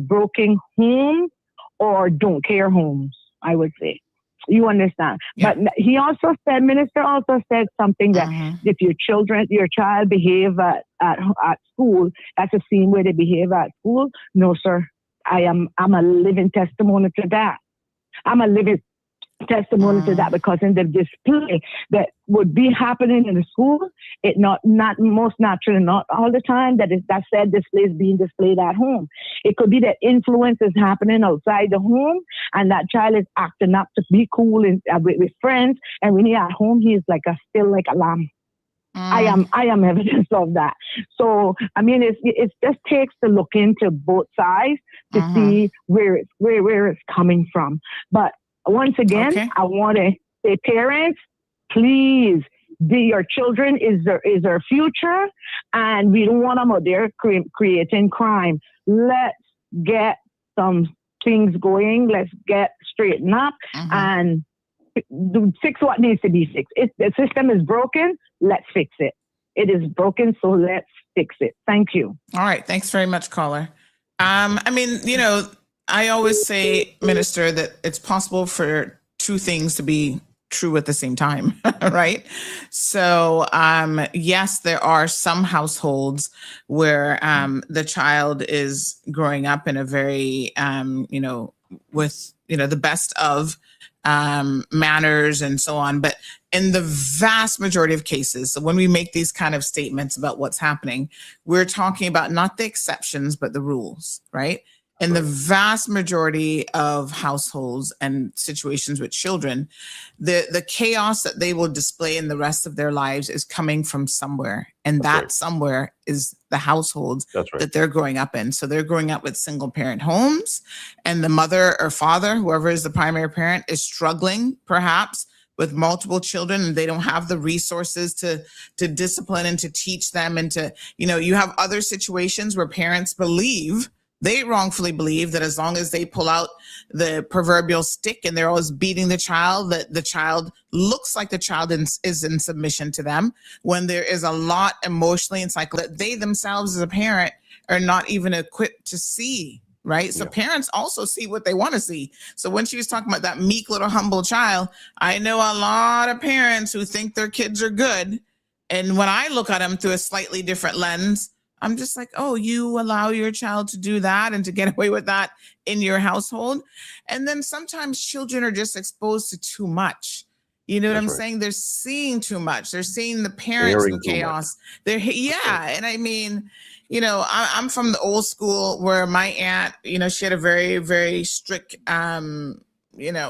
broken homes or don't care homes, I would say. You understand? Yeah. But Minister also said something that if your child behave at school, that's the same way they behave at school. No, sir. I'm a living testimony to that. I'm a living testimony to that, because in the display that would be happening in the school, it not most naturally, not all the time that said display is being displayed at home. It could be that influence is happening outside the home, and that child is acting up to be cool with friends, and when he's at home, he's still like a lamb. I am evidence of that. So I mean, it just takes to look into both sides to see where it's coming from. But once again, I want to say, parents, please, your children is our future, and we don't want them out there creating crime. Let's get some things going. Let's get straightened up and fix what needs to be fixed. If the system is broken, let's fix it. It is broken, so let's fix it. Thank you. All right. Thanks very much, caller. I mean, I always say, Minister, that it's possible for two things to be true at the same time, right? So, yes, there are some households where the child is growing up in a very, with, the best of manners and so on. But in the vast majority of cases, so when we make these kind of statements about what's happening, we're talking about not the exceptions, but the rules, right? In the vast majority of households and situations with children, the chaos that they will display in the rest of their lives is coming from somewhere. And that somewhere is the households that they're growing up in. So they're growing up with single parent homes, and the mother or father, whoever is the primary parent, is struggling perhaps with multiple children, and they don't have the resources to discipline and to teach them. And to, you have other situations where parents they wrongfully believe that as long as they pull out the proverbial stick and they're always beating the child, that the child looks like the child is in submission to them, when there is a lot emotionally and psychologically that they themselves as a parent are not even equipped to see, right? So parents also see what they want to see. So when she was talking about that meek little humble child, I know a lot of parents who think their kids are good. And when I look at them through a slightly different lens, I'm just like, oh, you allow your child to do that and to get away with that in your household. And then sometimes children are just exposed to too much. You know what I'm saying? They're seeing too much. They're seeing the parents in chaos. And I mean, I'm from the old school where my aunt, she had a very, very strict,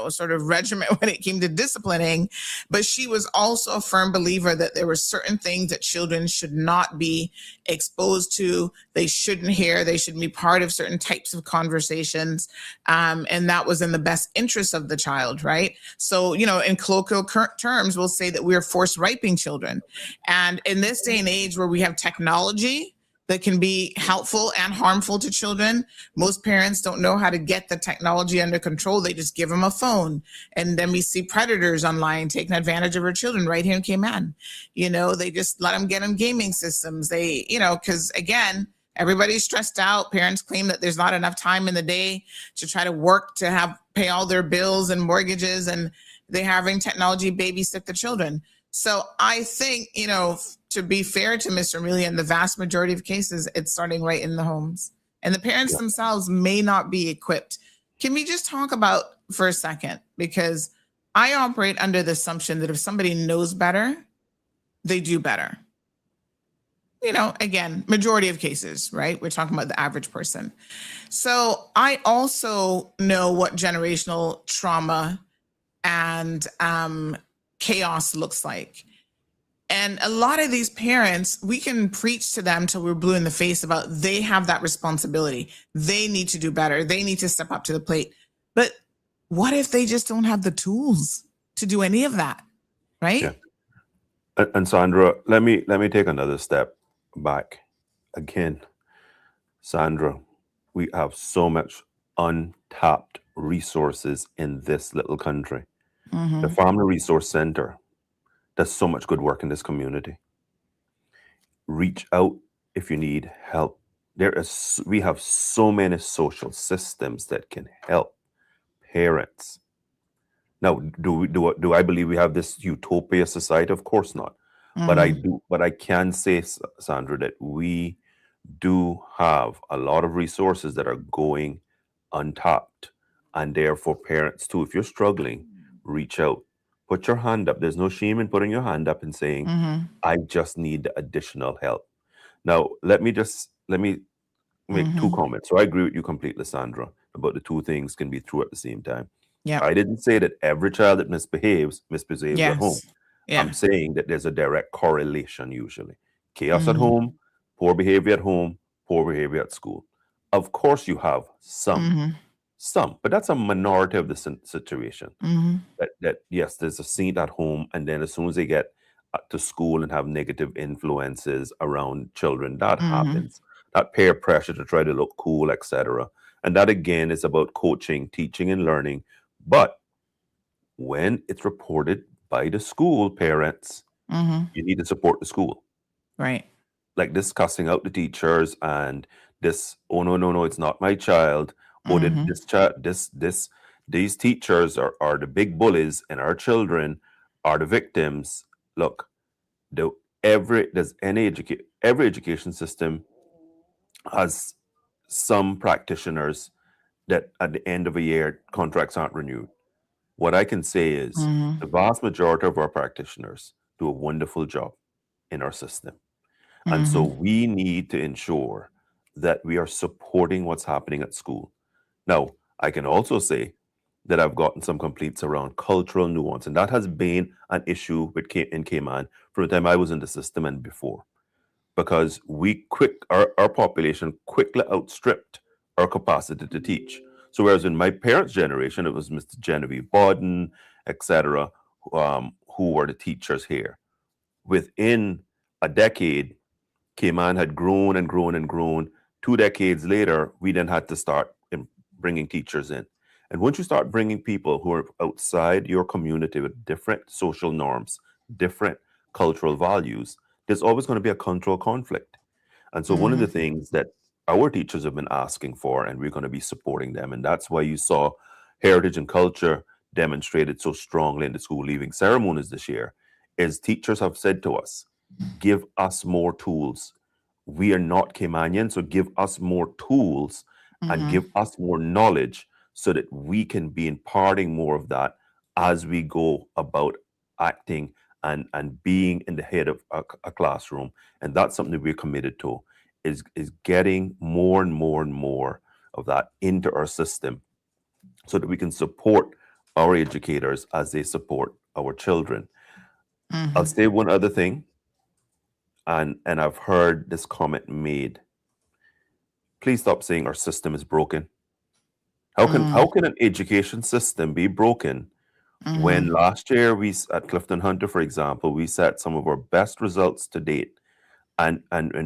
sort of regiment when it came to disciplining, but she was also a firm believer that there were certain things that children should not be exposed to. They shouldn't hear. They shouldn't be part of certain types of conversations. And that was in the best interest of the child, right? So, in colloquial terms, we'll say that we're force raping children. And in this day and age where we have technology that can be helpful and harmful to children, most parents don't know how to get the technology under control. They just give them a phone. And then we see predators online taking advantage of our children right here in Cayman. They just let them get them gaming systems. They, because again, everybody's stressed out. Parents claim that there's not enough time in the day to try to work to pay all their bills and mortgages, and they're having technology babysit the children. So I think, to be fair to Mr. Amelia, in the vast majority of cases, it's starting right in the homes. And the parents themselves may not be equipped. Can we just talk about for a second? Because I operate under the assumption that if somebody knows better, they do better. Again, majority of cases, right? We're talking about the average person. So I also know what generational trauma and chaos looks like. And a lot of these parents, we can preach to them till we're blue in the face about they have that responsibility. They need to do better. They need to step up to the plate. But what if they just don't have the tools to do any of that? right? Yeah. And Sandra, let me take another step back. Again, Sandra, we have so much untapped resources in this little country. The Mm-hmm. Family Resource Center does so much good work in this community. Reach out if you need help. We have so many social systems that can help parents. Now, do I believe we have this utopia society? Of course not. But I Mm-hmm. do. But I can say, Sandra, that we do have a lot of resources that are going untapped, and therefore parents too. If you're struggling, reach out, put your hand up. There's no shame in putting your hand up and saying, Mm-hmm. "I just need additional help." Now, let me make two Mm-hmm. comments. So I agree with you completely, Sandra, about the two things can be true at the same time. Yep. I didn't say that every child that misbehaves at home. Yes. Yeah. I'm saying that there's a direct correlation usually. Chaos at Mm-hmm. home, poor behavior at home, poor behavior at school. Of course, you have Mm-hmm. some, but that's a minority of the situation. Mm-hmm. That yes, there's a saint at home, and then as soon as they get to school and have negative influences around children, that Mm-hmm. happens. That peer pressure to try to look cool, etc. And that again is about coaching, teaching, and learning. But when it's reported by the school parents, Mm-hmm. you need to support the school. Right. Like this cussing out the teachers and this, oh no, it's not my child. Oh, Mm-hmm. this child, these teachers are the big bullies, and our children are the victims. Look, the every education system has some practitioners that at the end of a year contracts aren't renewed. What I can say is Mm-hmm. the vast majority of our practitioners do a wonderful job in our system. And so Mm-hmm. we need to ensure that we are supporting what's happening at school. Now, I can also say that I've gotten some complaints around cultural nuance, and that has been an issue in Cayman from the time I was in the system and before, because our population quickly outstripped our capacity to teach. So whereas in my parents' generation, it was Mr. Genevieve Borden, etc., who were the teachers here. Within a decade, Cayman had grown and grown and grown. 2 decades later, we then had to start bringing teachers in. And once you start bringing people who are outside your community with different social norms, different cultural values, there's always going to be a cultural conflict. And so, one of Mm-hmm. the things that our teachers have been asking for, and we're going to be supporting them, and that's why you saw heritage and culture demonstrated so strongly in the school leaving ceremonies this year, is teachers have said to us, give us more tools. We are not Caymanian, so give us more tools and Mm-hmm. give us more knowledge so that we can be imparting more of that as we go about acting and being in the head of a classroom. And that's something that we're committed to, is getting more and more and more of that into our system so that we can support our educators as they support our children. I'll Mm-hmm. say one other thing, and I've heard this comment made. Please stop saying our system is broken. How can an education system be broken when Mm-hmm. last year at Clifton Hunter, for example, we set some of our best results to date, and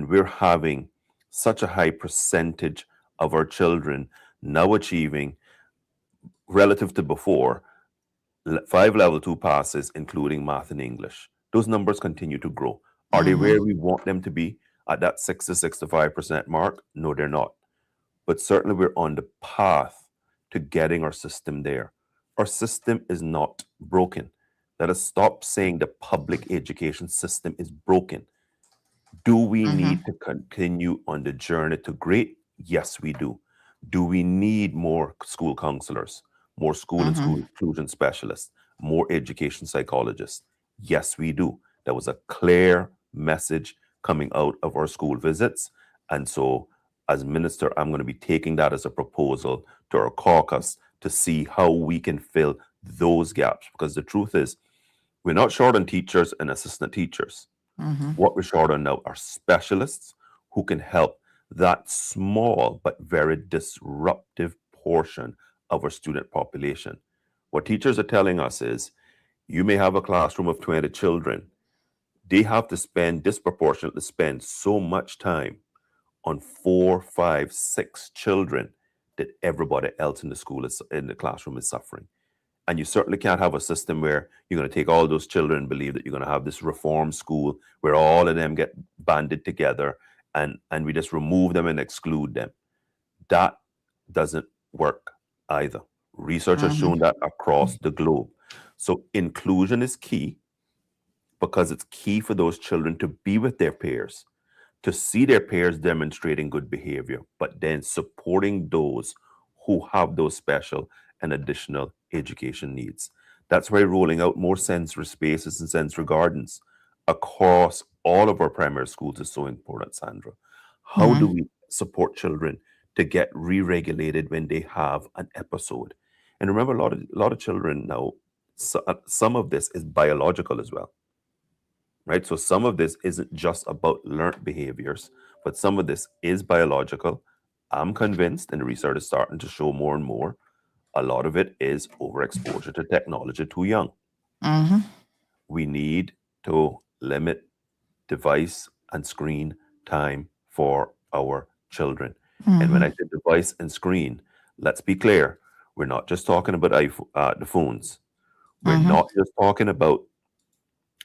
we're having such a high percentage of our children now achieving, relative to before, 5 level 2 passes, including math and English. Those numbers continue to grow. Are they Mm-hmm. where we want them to be at that 65% mark? No, they're not. But certainly we're on the path to getting our system there. Our system is not broken. Let us stop saying the public education system is broken. Do we Mm-hmm. need to continue on the journey to great? Yes, we do. Do we need more school counselors, more school and Mm-hmm. school inclusion specialists, more education psychologists? Yes, we do. There was a clear message coming out of our school visits. And so, as minister, I'm going to be taking that as a proposal to our caucus to see how we can fill those gaps. Because the truth is, we're not short on teachers and assistant teachers. Mm-hmm. What we're short on now are specialists who can help that small but very disruptive portion of our student population. What teachers are telling us is, You may have a classroom of 20 children. They have to disproportionately spend so much time on 4, 5, 6 children that everybody else in the classroom is suffering. And you certainly can't have a system where you're going to take all those children and believe that you're going to have this reform school where all of them get banded together and we just remove them and exclude them. That doesn't work either. Research has shown that across the globe. So inclusion is key because it's key for those children to be with their peers, to see their peers demonstrating good behavior, but then supporting those who have those special and additional education needs. That's why rolling out more sensory spaces and sensory gardens across all of our primary schools is so important, Sandra. How do we support children to get re-regulated when they have an episode? And remember, a lot of children now, some of this is biological as well, right? So some of this isn't just about learned behaviors, but some of this is biological. I'm convinced, and the research is starting to show more and more, a lot of it is overexposure to technology too young. We need to limit device and screen time for our children. And when I say device and screen, let's be clear, we're not just talking about the phones. We're not just talking about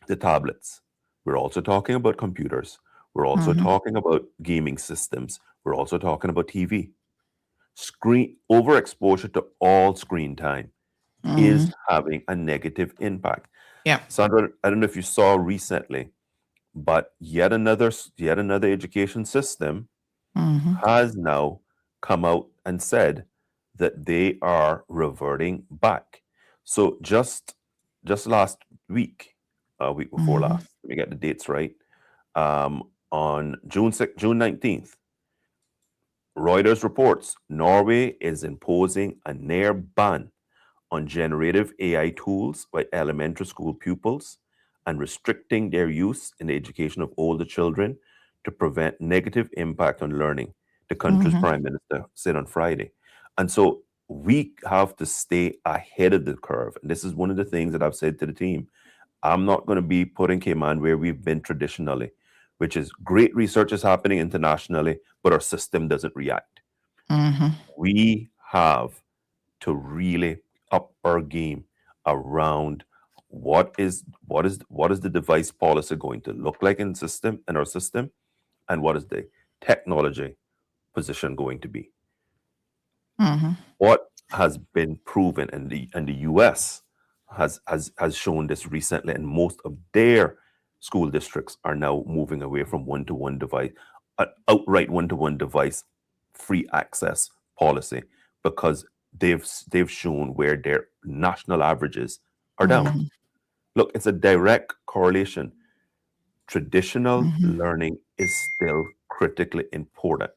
the tablets. We're also talking about computers. We're also talking about gaming systems. We're also talking about TV. Screen overexposure to all screen time is having a negative impact. Yeah. Sandra, I don't know if you saw recently, but yet another education system has now come out and said that they are reverting back. So just last week, week before last, let me get the dates right. On June 19th, Reuters reports Norway is imposing a near ban on generative AI tools by elementary school pupils and restricting their use in the education of older children to prevent negative impact on learning, the country's prime minister said on Friday. And so we have to stay ahead of the curve. And this is one of the things that I've said to the team. I'm not going to be putting Cayman where we've been traditionally, which is great research is happening internationally, but our system doesn't react. We have to really up our game around what is the device policy going to look like in our system, and what is the technology position going to be. What has been proven, and the US has shown this recently, and most of their school districts are now moving away from one-to-one device, outright one-to-one device free access policy, because they've shown where their national averages are down. Look, it's a direct correlation. Traditional learning is still critically important.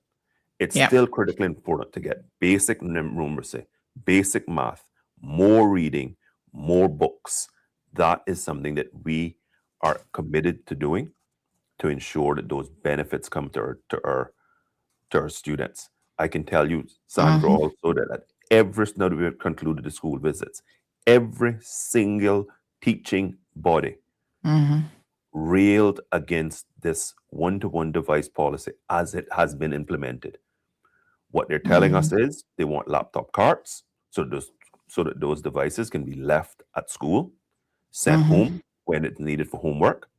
It's still critically important to get basic numeracy, basic math, more reading, more books. That is something that we are committed to doing to ensure that those benefits come to our students. I can tell you, Sandra, also that now that we've concluded the school visits, every single teaching body railed against this one-to-one device policy as it has been implemented. What they're telling us is they want laptop carts so that those devices can be left at school, sent home when it's needed for homework.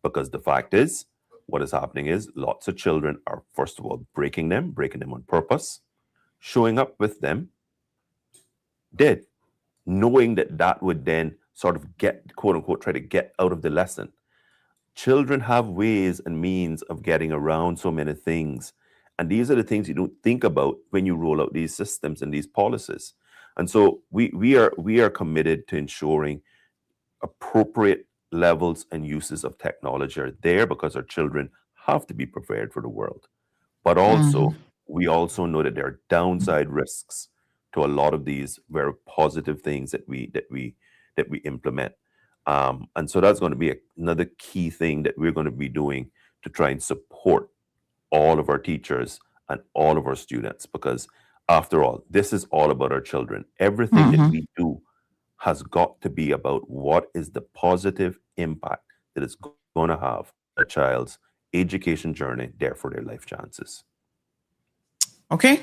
Because the fact is, what is happening is lots of children are, first of all, breaking them on purpose, showing up with them dead, knowing that would then sort of get, quote unquote, try to get out of the lesson. Children have ways and means of getting around so many things. And these are the things you don't think about when you roll out these systems and these policies. And so we are committed to ensuring appropriate levels and uses of technology are there, because our children have to be prepared for the world. But also, we also know that there are downside risks to a lot of these very positive things that we implement. And so that's going to be another key thing that we're going to be doing to try and support all of our teachers and all of our students, because after all, this is all about our children. Everything that we do has got to be about what is the positive impact that it's going to have on a child's education journey, therefore their life chances. Okay.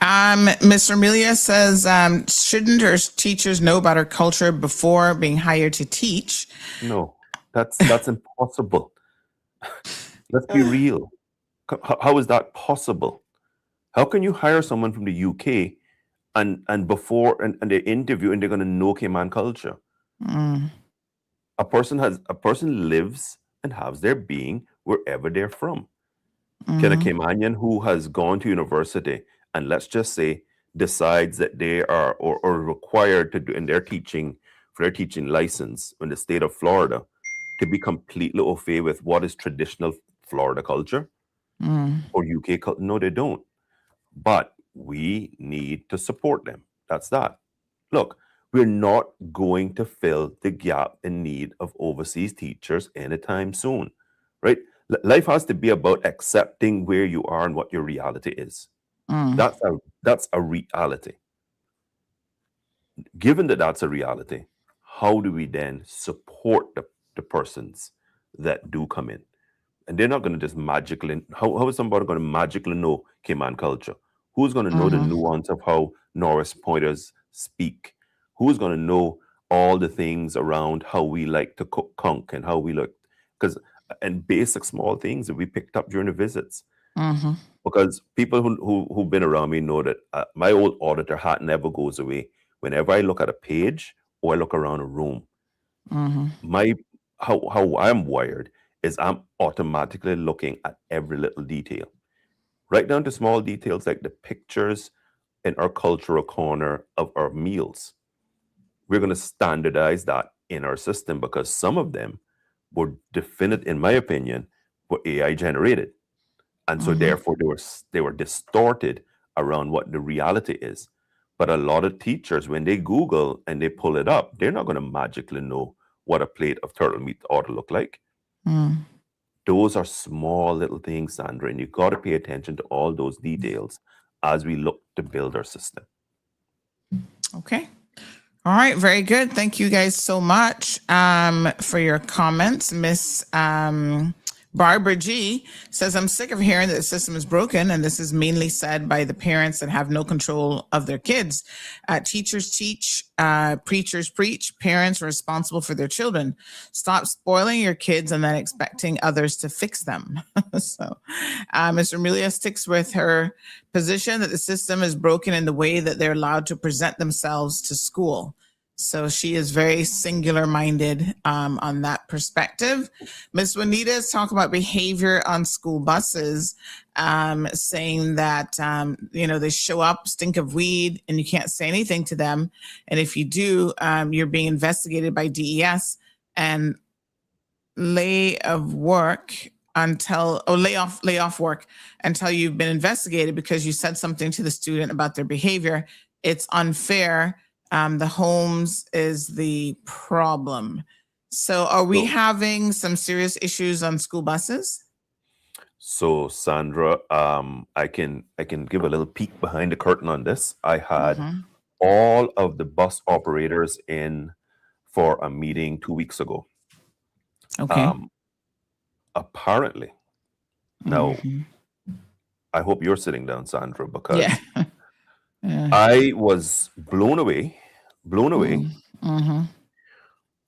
Ms. Amelia says, shouldn't our teachers know about our culture before being hired to teach? No, that's impossible. Let's be real. How is that possible? How can you hire someone from the UK and before and they interview and they're going to know Cayman culture? A person lives and has their being wherever they're from. Can a Caymanian who has gone to university and let's just say decides that they are or required to do in their teaching for their teaching license in the state of Florida to be completely au fait with what is traditional Florida culture or UK culture? No, they don't. But we need to support them. That's that. Look, we're not going to fill the gap in need of overseas teachers anytime soon, right? Life has to be about accepting where you are and what your reality is. That's a reality. Given that that's a reality, how do we then support the persons that do come in? And they're not going to just magically, how is somebody going to magically know Cayman culture? Who's going to know the nuance of how Norris Pointers speak? Who's going to know all the things around how we like to cook conch and how we like, and basic small things that we picked up during the visits. Because people who've been around me know that my old auditor hat never goes away. Whenever I look at a page or I look around a room, how I'm wired is I'm automatically looking at every little detail, right down to small details like the pictures in our cultural corner of our meals. We're going to standardize that in our system because some of them were definite, in my opinion, were AI generated. And so therefore they were distorted around what the reality is. But a lot of teachers, when they Google and they pull it up, they're not going to magically know what a plate of turtle meat ought to look like. Those are small little things, Sandra, and you got to pay attention to all those details as we look to build our system. Okay. All right. Very good. Thank you guys so much for your comments. Miss Barbara G says, I'm sick of hearing that the system is broken, and this is mainly said by the parents that have no control of their kids. Teachers teach, preachers preach, parents are responsible for their children. Stop spoiling your kids and then expecting others to fix them. So Ms. Amelia sticks with her position that the system is broken in the way that they're allowed to present themselves to school. So she is very singular-minded on that perspective. Ms. Juanita is talking about behavior on school buses, saying that, they show up, stink of weed, and you can't say anything to them. And if you do, you're being investigated by DES and lay off work until you've been investigated because you said something to the student about their behavior. It's unfair. The homes is the problem. So are we having some serious issues on school buses? So Sandra, I can give a little peek behind the curtain on this. I had all of the bus operators in for a meeting 2 weeks ago. Okay. Apparently, now I hope you're sitting down, Sandra, because I was blown away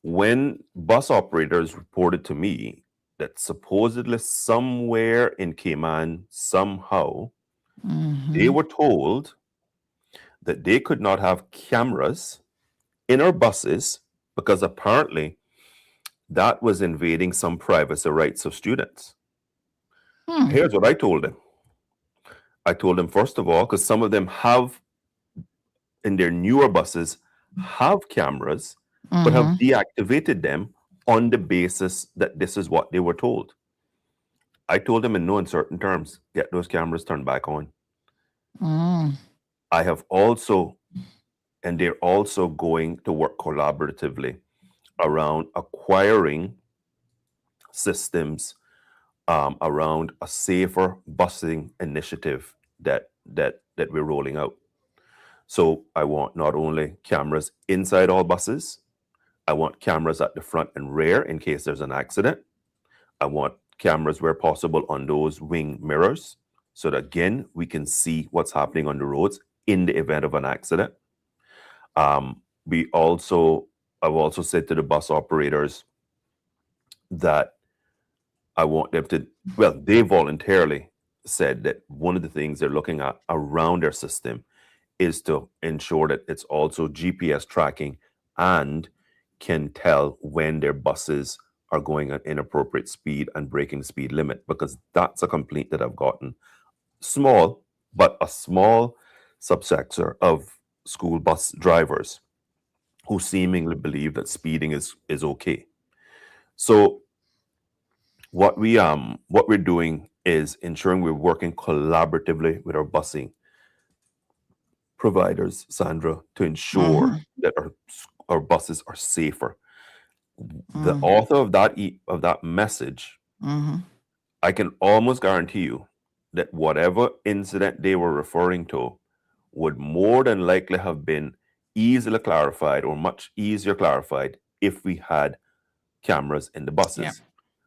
when bus operators reported to me that supposedly somewhere in Cayman, somehow, they were told that they could not have cameras in our buses because apparently that was invading some privacy rights of students. Here's what I told them. I told them, first of all, because some of them have in their newer buses have cameras, but have deactivated them on the basis that this is what they were told. I told them in no uncertain terms, get those cameras turned back on. I have also, and they're also going to work collaboratively around acquiring systems around a safer busing initiative that we're rolling out. So I want not only cameras inside all buses, I want cameras at the front and rear in case there's an accident. I want cameras where possible on those wing mirrors so that, again, we can see what's happening on the roads in the event of an accident. I've also said to the bus operators that I want them to, well, they voluntarily said that one of the things they're looking at around their system is to ensure that it's also GPS tracking and can tell when their buses are going at inappropriate speed and breaking the speed limit, because that's a complaint that I've gotten. Small, but a small subsector of school bus drivers who seemingly believe that speeding is okay. So what we're doing is ensuring we're working collaboratively with our busing providers, Sandra, to ensure that our buses are safer. The author of that message, I can almost guarantee you that whatever incident they were referring to would more than likely have been easily clarified or much easier clarified if we had cameras in the buses. Yeah.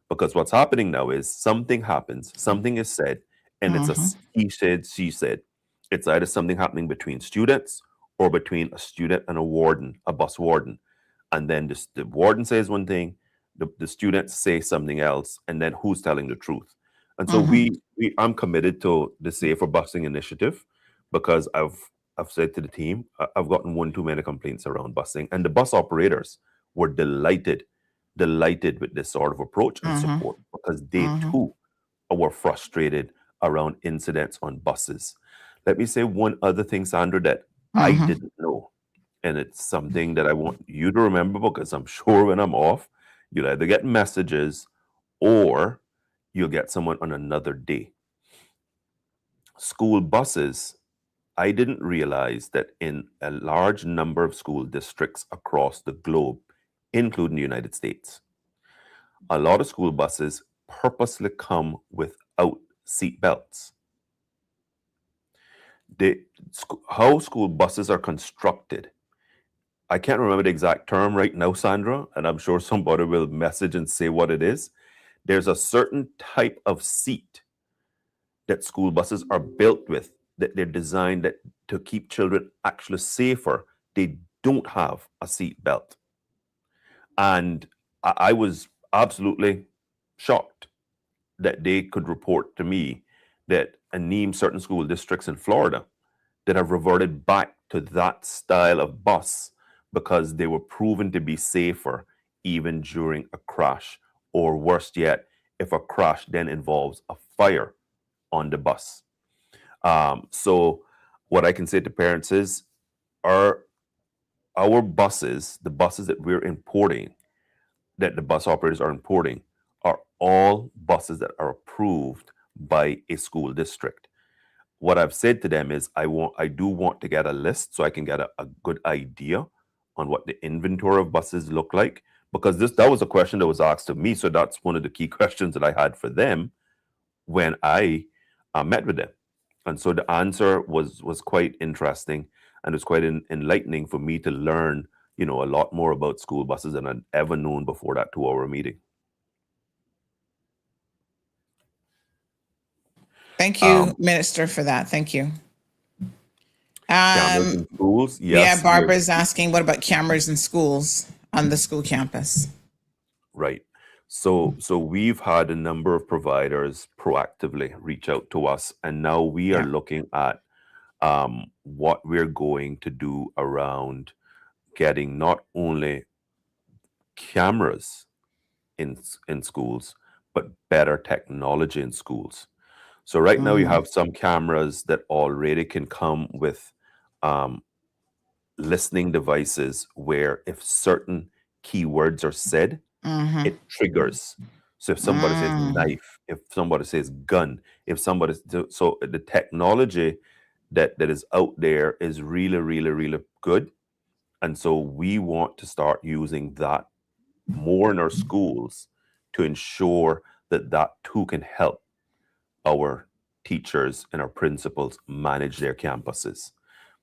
Because what's happening now is something happens, something is said, and it's a he said, she said. It's either something happening between students or between a student and a warden, a bus warden. And then the warden says one thing, the students say something else, and then who's telling the truth? And so I'm committed to the Safer Busing Initiative because I've said to the team, I've gotten one too many complaints around busing, and the bus operators were delighted with this sort of approach and support, because they too were frustrated around incidents on buses. Let me say one other thing, Sandra, that I didn't know. And it's something that I want you to remember, because I'm sure when I'm off, you'll either get messages or you'll get someone on another day. School buses, I didn't realize that in a large number of school districts across the globe, including the United States, a lot of school buses purposely come without seat belts. How school buses are constructed, I can't remember the exact term right now, Sandra, and I'm sure somebody will message and say what it is. There's a certain type of seat that school buses are built with, that they're designed to keep children actually safer. They don't have a seat belt. And I was absolutely shocked that they could report to me that name certain school districts in Florida that have reverted back to that style of bus because they were proven to be safer even during a crash, or worse yet, if a crash then involves a fire on the bus. So what I can say to parents is our buses, the buses that we're importing, that the bus operators are importing, are all buses that are approved by a school district. What I've said to them is I do want to get a list so I can get a good idea on what the inventory of buses look like, because that was a question that was asked of me. So that's one of the key questions that I had for them when I met with them. And so the answer was quite interesting, and it was quite enlightening for me to learn, a lot more about school buses than I'd ever known before that 2-hour meeting. Thank you, Minister, for that. Thank you. Cameras in schools, yes. Yeah, Barbara's asking, what about cameras in schools on the school campus? Right. So we've had a number of providers proactively reach out to us, and now we are looking at what we're going to do around getting not only cameras in schools, but better technology in schools. So right now you have some cameras that already can come with listening devices where if certain keywords are said, it triggers. So if somebody says knife, if somebody says gun, so the technology that is out there is really, really, really good. And so we want to start using that more in our schools to ensure that too can help our teachers and our principals manage their campuses.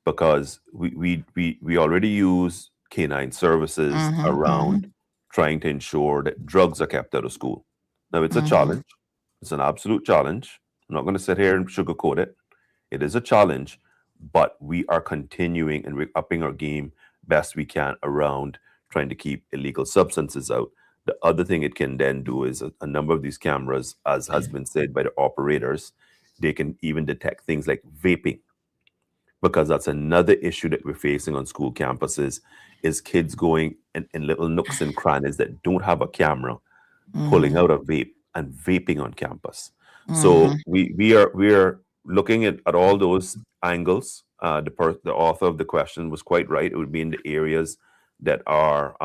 because we already use canine services around trying to ensure that drugs are kept out of school. Now, it's a challenge. It's an absolute challenge. I'm not going to sit here and sugarcoat it. It is a challenge, but we are continuing and we're upping our game best we can around trying to keep illegal substances out. The other thing it can then do is a number of these cameras, as has been said by the operators, they can even detect things like vaping, because that's another issue that we're facing on school campuses is kids going in little nooks and crannies that don't have a camera, pulling out a vape and vaping on campus. So we are looking at all those angles. The author of the question was quite right. It would be in the areas that are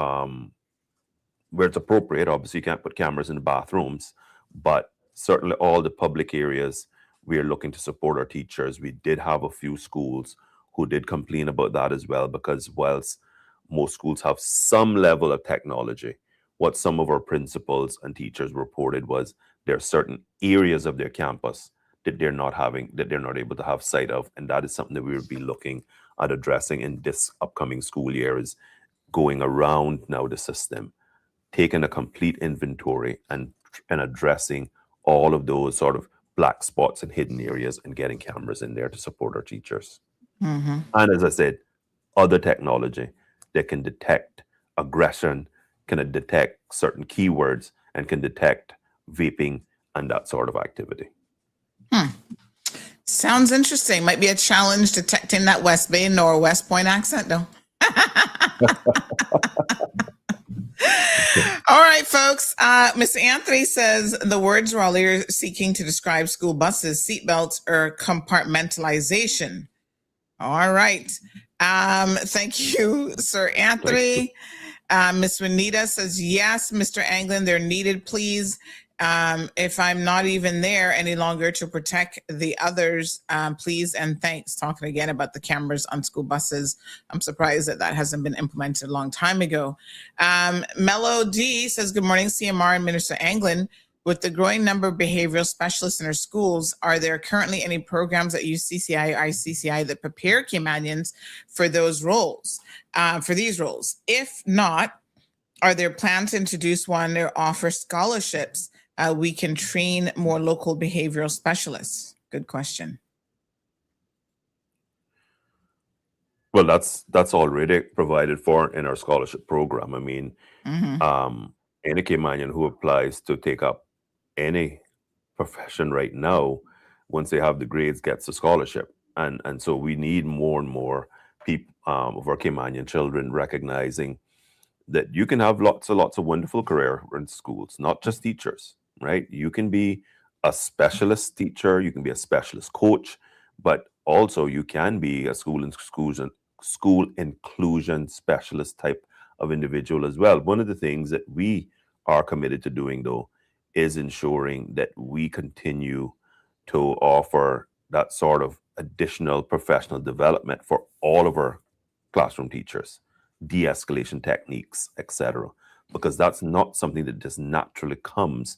where it's appropriate. Obviously, you can't put cameras in the bathrooms, but certainly all the public areas, we are looking to support our teachers. We did have a few schools who did complain about that as well, because whilst most schools have some level of technology, what some of our principals and teachers reported was there are certain areas of their campus that they're not able to have sight of. And that is something that we will be looking at addressing in this upcoming school year, is going around now the system, taking a complete inventory and addressing all of those sort of black spots and hidden areas and getting cameras in there to support our teachers. And as I said, other technology that can detect aggression, can detect certain keywords, and can detect vaping and that sort of activity. Sounds interesting. Might be a challenge detecting that West Bay nor West Point accent, though. All right, folks. Mr. Anthony says the words Raleigh are seeking to describe school buses, seatbelts, or compartmentalization. All right. Thank you, Sir Anthony. Miss Renita says, yes, Mr. Anglin, they're needed, please. If I'm not even there any longer to protect the others, please and thanks. Talking again about the cameras on school buses. I'm surprised that hasn't been implemented a long time ago. Mello D says, good morning, CMR and Minister Anglin. With the growing number of behavioral specialists in our schools, are there currently any programs at UCCI or ICCI that prepare Caymanians for those roles, for these roles? If not, are there plans to introduce one or offer scholarships we can train more local behavioral specialists? Good question. Well, that's already provided for in our scholarship program. I mean, any Caymanian who applies to take up any profession right now, once they have the grades, gets a scholarship. And so we need more and more people of our Caymanian children recognizing that you can have lots of wonderful career in schools, not just teachers, right? You can be a specialist teacher, you can be a specialist coach, but also you can be a school inclusion specialist type of individual as well. One of the things that we are committed to doing, though, is ensuring that we continue to offer that sort of additional professional development for all of our classroom teachers, de-escalation techniques, etc., because that's not something that just naturally comes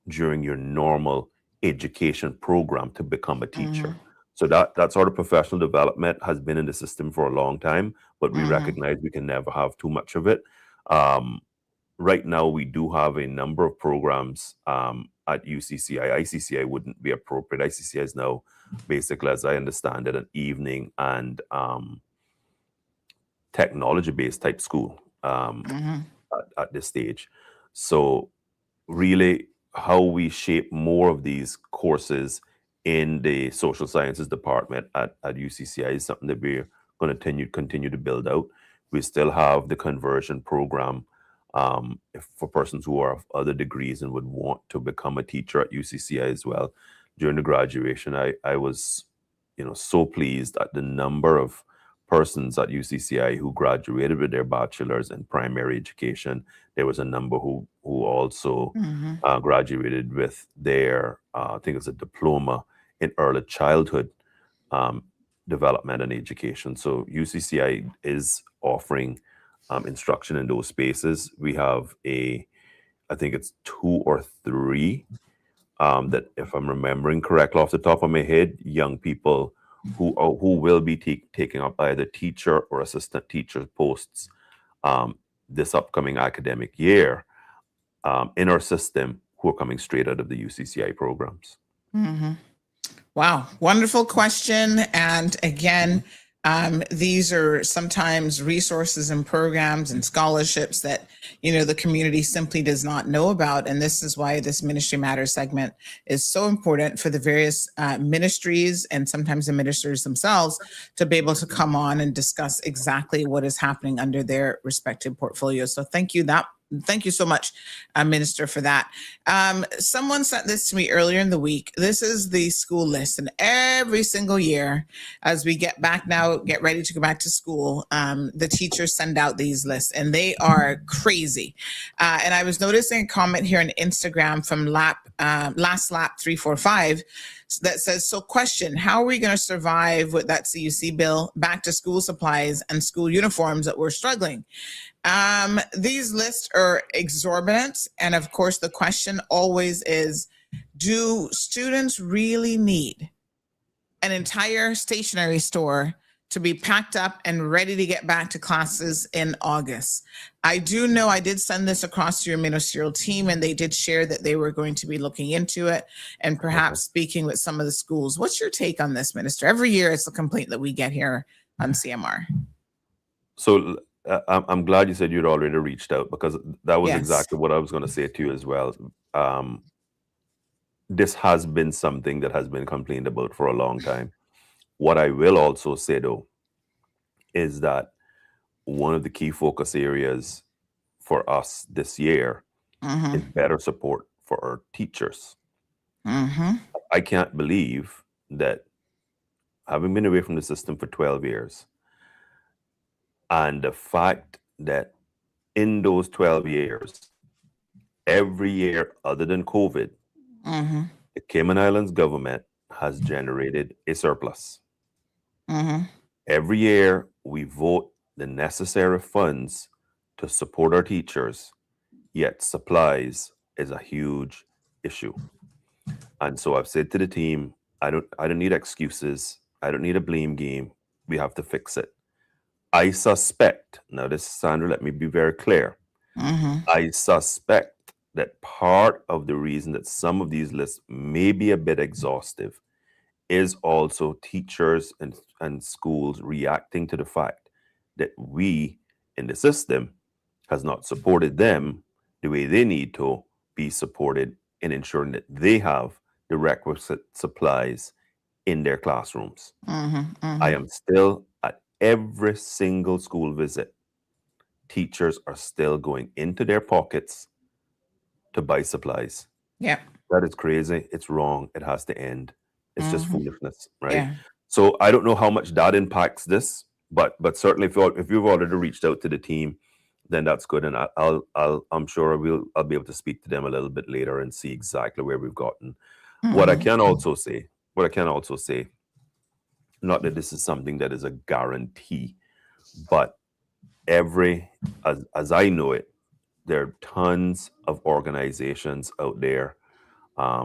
during your normal education program to become a teacher. So that sort of professional development has been in the system for a long time, but we recognize we can never have too much of it. Right now, we do have a number of programs at UCCI. ICCI wouldn't be appropriate. ICCI is now basically, as I understand it, an evening and technology-based type school at this stage. So really, how we shape more of these courses in the social sciences department at UCCI is something that we're going to continue to build out. We still have the conversion program for persons who are of other degrees and would want to become a teacher at UCCI as well. During the graduation, I was, so pleased at the number of persons at UCCI who graduated with their bachelor's in primary education. There was a number who also graduated with their, I think it's a diploma in early childhood development and education. So UCCI is offering instruction in those spaces. We have I think it's 2 or 3 that, if I'm remembering correctly off the top of my head, young people who will be taking up either teacher or assistant teacher posts this upcoming academic year in our system who are coming straight out of the UCCI programs. Mm-hmm. Wow, wonderful question. And again, these are sometimes resources and programs and scholarships that, you know, the community simply does not know about. And this is why this Ministry Matters segment is so important for the various ministries and sometimes the ministers themselves to be able to come on and discuss exactly what is happening under their respective portfolios. So thank you so much, Minister, for that. Someone sent this to me earlier in the week. This is the school list, and every single year, as we get ready to go back to school, the teachers send out these lists, and they are crazy. And I was noticing a comment here on Instagram from Last Lap 345 that says, so question, how are we going to survive with that CUC bill, back to school supplies and school uniforms that we're struggling? These lists are exorbitant. And of course, the question always is, do students really need an entire stationery store to be packed up and ready to get back to classes in August? I do know I did send this across to your ministerial team, and they did share that they were going to be looking into it and perhaps speaking with some of the schools. What's your take on this, Minister? Every year it's a complaint that we get here on CMR. So I'm glad you said you'd already reached out, because that was exactly what I was going to say to you as well. This has been something that has been complained about for a long time. What I will also say, though, is that one of the key focus areas for us this year is better support for our teachers. I can't believe that, having been away from the system for 12 years, and the fact that in those 12 years, every year other than COVID, the Cayman Islands government has generated a surplus. Every year we vote the necessary funds to support our teachers, yet supplies is a huge issue. And so I've said to the team, I don't need excuses. I don't need a blame game. We have to fix it. I suspect, now this, Sandra, let me be very clear. I suspect that part of the reason that some of these lists may be a bit exhaustive is also teachers and schools reacting to the fact that we in the system has not supported them the way they need to be supported in ensuring that they have the requisite supplies in their classrooms. I am still, at every single school visit, teachers are still going into their pockets to buy supplies. Yeah. That is crazy. It's wrong. It has to end. It's just foolishness, right? Yeah. So I don't know how much that impacts this, but certainly if you've already reached out to the team, then that's good. And I'm sure I'll be able to speak to them a little bit later and see exactly where we've gotten. What I can also say, not that this is something that is a guarantee, but as I know it, there are tons of organizations out there,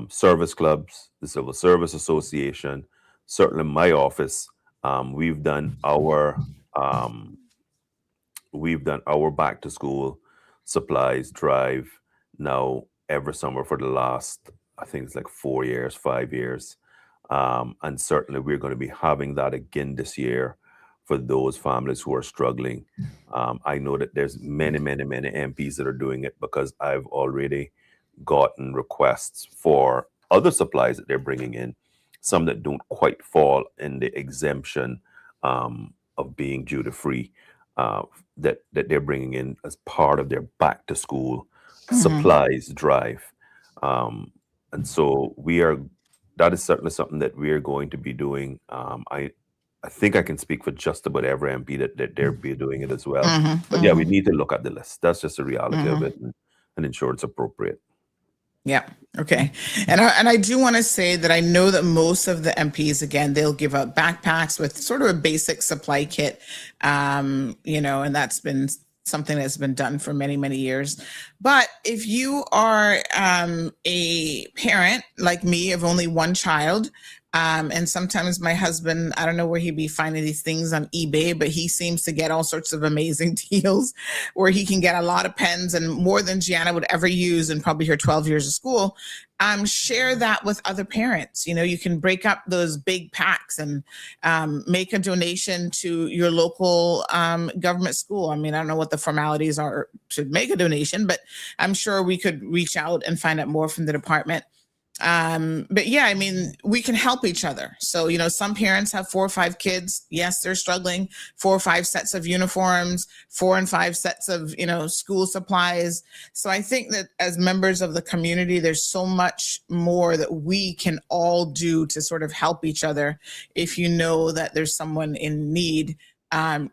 service clubs, the Civil Service Association, certainly my office. We've done our back to school supplies drive now every summer for the last, I think it's like 5 years. And certainly we're going to be having that again this year for those families who are struggling. I know that there's many MPs that are doing it, because I've already gotten requests for other supplies that they're bringing in, some that don't quite fall in the exemption of being duty free, that they're bringing in as part of their back to school supplies drive. And so that is certainly something that we are going to be doing. I think I can speak for just about every MP that they'll be doing it as well. But yeah, we need to look at the list. That's just the reality of it, and ensure it's appropriate. Yeah. Okay. And I do want to say that I know that most of the MPs, again, they'll give out backpacks with sort of a basic supply kit, and that's been something that's been done for many years. But if you are a parent like me of only one child, And sometimes my husband, I don't know where he'd be finding these things on eBay, but he seems to get all sorts of amazing deals where he can get a lot of pens and more than Gianna would ever use in probably her 12 years of school. Share that with other parents. You can break up those big packs and make a donation to your local government school. I mean, I don't know what the formalities are to make a donation, but I'm sure we could reach out and find out more from the department. But yeah, I mean, we can help each other. So, some parents have 4 or 5 kids. Yes, they're struggling. 4 or 5 sets of uniforms, 4 and 5 sets of, school supplies. So I think that as members of the community, there's so much more that we can all do to sort of help each other. If you know that there's someone in need, I'm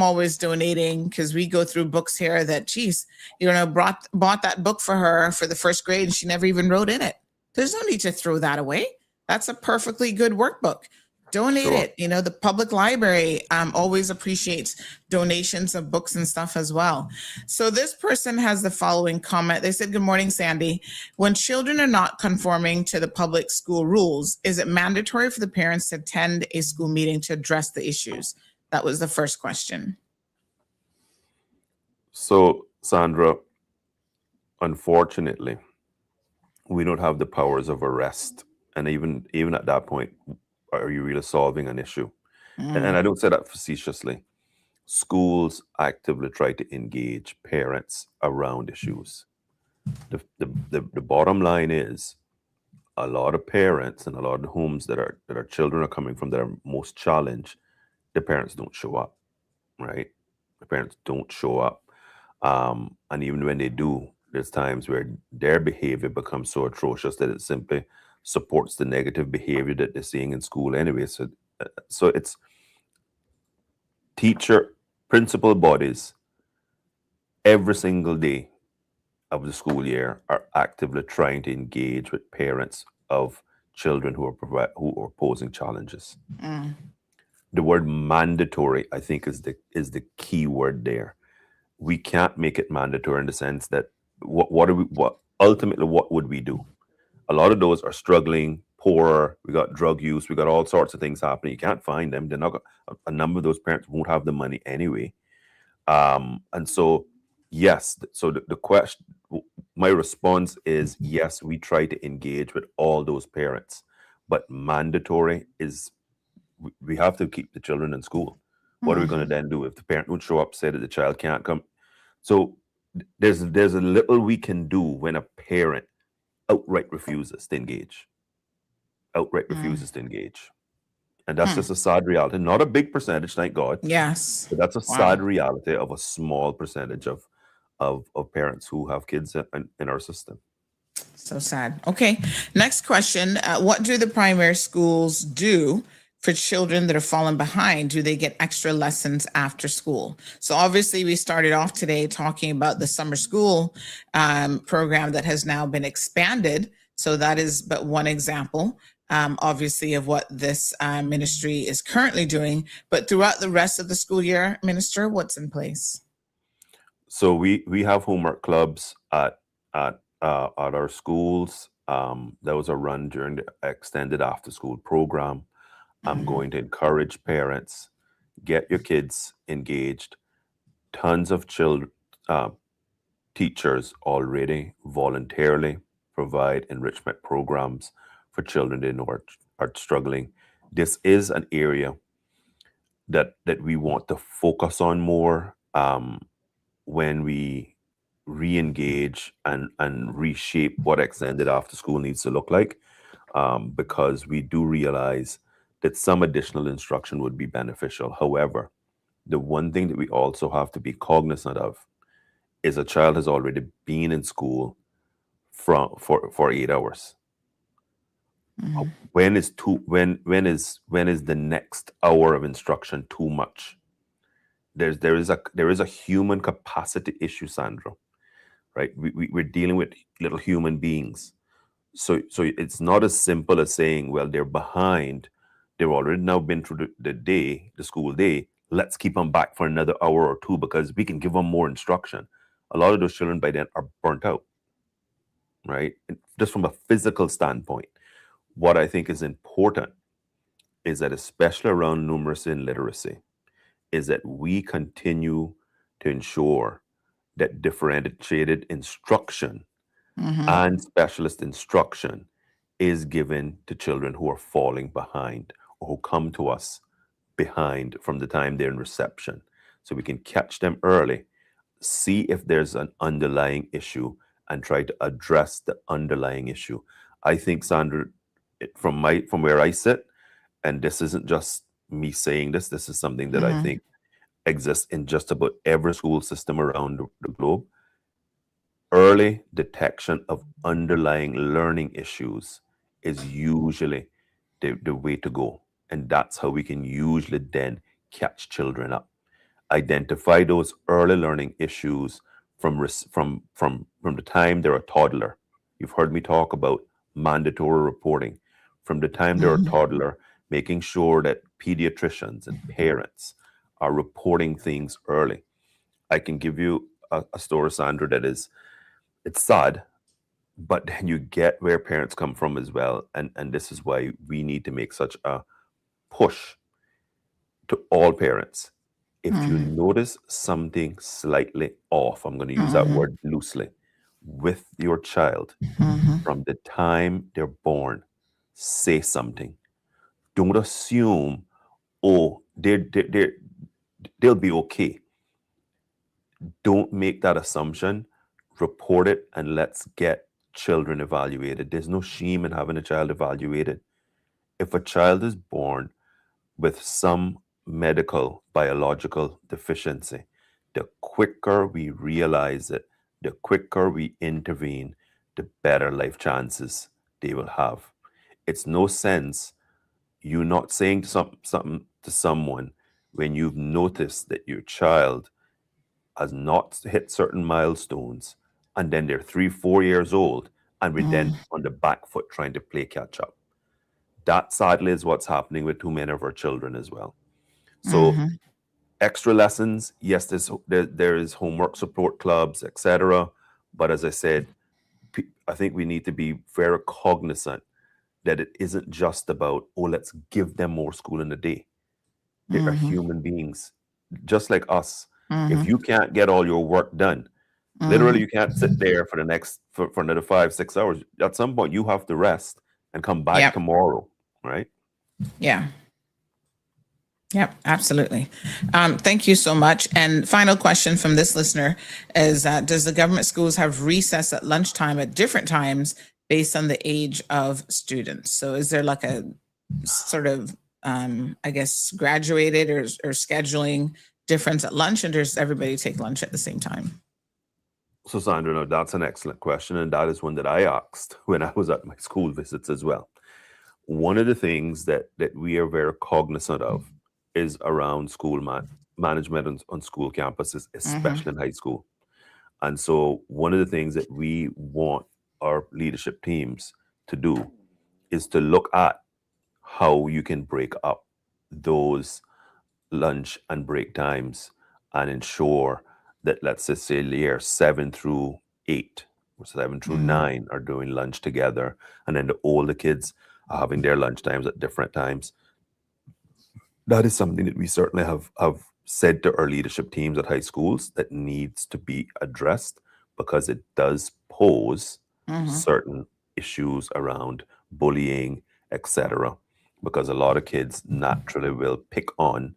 always donating because we go through books here that, geez, bought that book for her for the first grade and she never even wrote in it. There's no need to throw that away. That's a perfectly good workbook. Donate Sure. it. The public library always appreciates donations of books and stuff as well. So this person has the following comment. They said, "Good morning, Sandy. When children are not conforming to the public school rules, is it mandatory for the parents to attend a school meeting to address the issues?" That was the first question. So, Sandra, unfortunately, we don't have the powers of arrest. And even at that point, are you really solving an issue? And I don't say that facetiously. Schools actively try to engage parents around issues. The bottom line is a lot of parents and a lot of homes that our children are coming from that are most challenged, the parents don't show up, right? The parents don't show up. And even when they do, there's times where their behavior becomes so atrocious that it simply supports the negative behavior that they're seeing in school anyway. So it's teacher, principal bodies every single day of the school year are actively trying to engage with parents of children who are posing challenges. The word mandatory, I think, is the key word there. We can't make it mandatory in the sense that what ultimately would we do? A lot of those are struggling, poor. We got drug use. We got all sorts of things happening. You can't find them. They're not. A number of those parents won't have the money anyway. And so, yes. So the question, my response is yes. We try to engage with all those parents, but mandatory is we have to keep the children in school. What are we going to then do if the parent would show up, say that the child can't come? So there's a little we can do when a parent outright refuses to engage. And that's just a sad reality. Not a big percentage, thank God. Yes. But that's a sad reality of a small percentage of parents who have kids in our system. So sad. Okay. Next question. What do the primary schools do for children that are falling behind? Do they get extra lessons after school? So obviously we started off today talking about the summer school program that has now been expanded. So that is but one example, obviously, of what this ministry is currently doing. But throughout the rest of the school year, Minister, what's in place? So we have homework clubs at our schools. Those are run during the extended after school program. I'm going to encourage parents, get your kids engaged. Tons of teachers already voluntarily provide enrichment programs for children they know are struggling. This is an area that we want to focus on more when we re-engage and reshape what extended after school needs to look like, because we do realize that some additional instruction would be beneficial. However, the one thing that we also have to be cognizant of is a child has already been in school for 8 hours. When is the next hour of instruction too much? There is a human capacity issue, Sandra, right? We're dealing with little human beings. So it's not as simple as saying, well, they're behind. They've already now been through the school day. Let's keep them back for another hour or two because we can give them more instruction. A lot of those children by then are burnt out, right? And just from a physical standpoint, what I think is important is that, especially around numeracy and literacy, is that we continue to ensure that differentiated instruction and specialist instruction is given to children who are falling behind or who come to us behind from the time they're in reception. So we can catch them early, see if there's an underlying issue, and try to address the underlying issue. I think, Sandra, from where I sit, and this isn't just me saying this, this is something that I think exists in just about every school system around the globe. Early detection of underlying learning issues is usually the way to go. And that's how we can usually then catch children up. Identify those early learning issues from the time they're a toddler. You've heard me talk about mandatory reporting. From the time they're a toddler, making sure that pediatricians and parents are reporting things early. I can give you a story, Sandra, that it's sad, but then you get where parents come from as well. And this is why we need to make such a push to all parents. If you notice something slightly off, I'm going to use that word loosely, with your child from the time they're born, say something. Don't assume, oh, they'll be okay. Don't make that assumption. Report it, and let's get children evaluated. There's no shame in having a child evaluated. If a child is born with some medical, biological deficiency, the quicker we realize it, the quicker we intervene, the better life chances they will have. It's no sense you not saying something to someone when you've noticed that your child has not hit certain milestones, and then they're 3-4 years old, and we're then on the back foot trying to play catch up. That sadly is what's happening with too many of our children as well. So extra lessons, yes, there is homework support clubs, etc. But as I said, I think we need to be very cognizant that it isn't just about, oh, let's give them more school in a day. They are human beings, just like us. If you can't get all your work done, literally you can't sit there for another 5-6 hours. At some point, you have to rest and come back tomorrow, right? Yeah. Yep, absolutely. Thank you so much. And final question from this listener is, does the government schools have recess at lunchtime at different times based on the age of students? So is there like a sort of, I guess, graduated or scheduling difference at lunch, and does everybody take lunch at the same time? So Sandra, no, that's an excellent question. And that is one that I asked when I was at my school visits as well. One of the things that we are very cognizant of is around school management on school campuses, especially in high school. And so one of the things that we want our leadership teams to do is to look at how you can break up those lunch and break times and ensure that, let's just say, year 7 through 8 or 7 through 9 are doing lunch together, and then the older kids are having their lunch times at different times. That is something that we certainly have said to our leadership teams at high schools that needs to be addressed, because it does pose certain issues around bullying, etc. Because a lot of kids naturally will pick on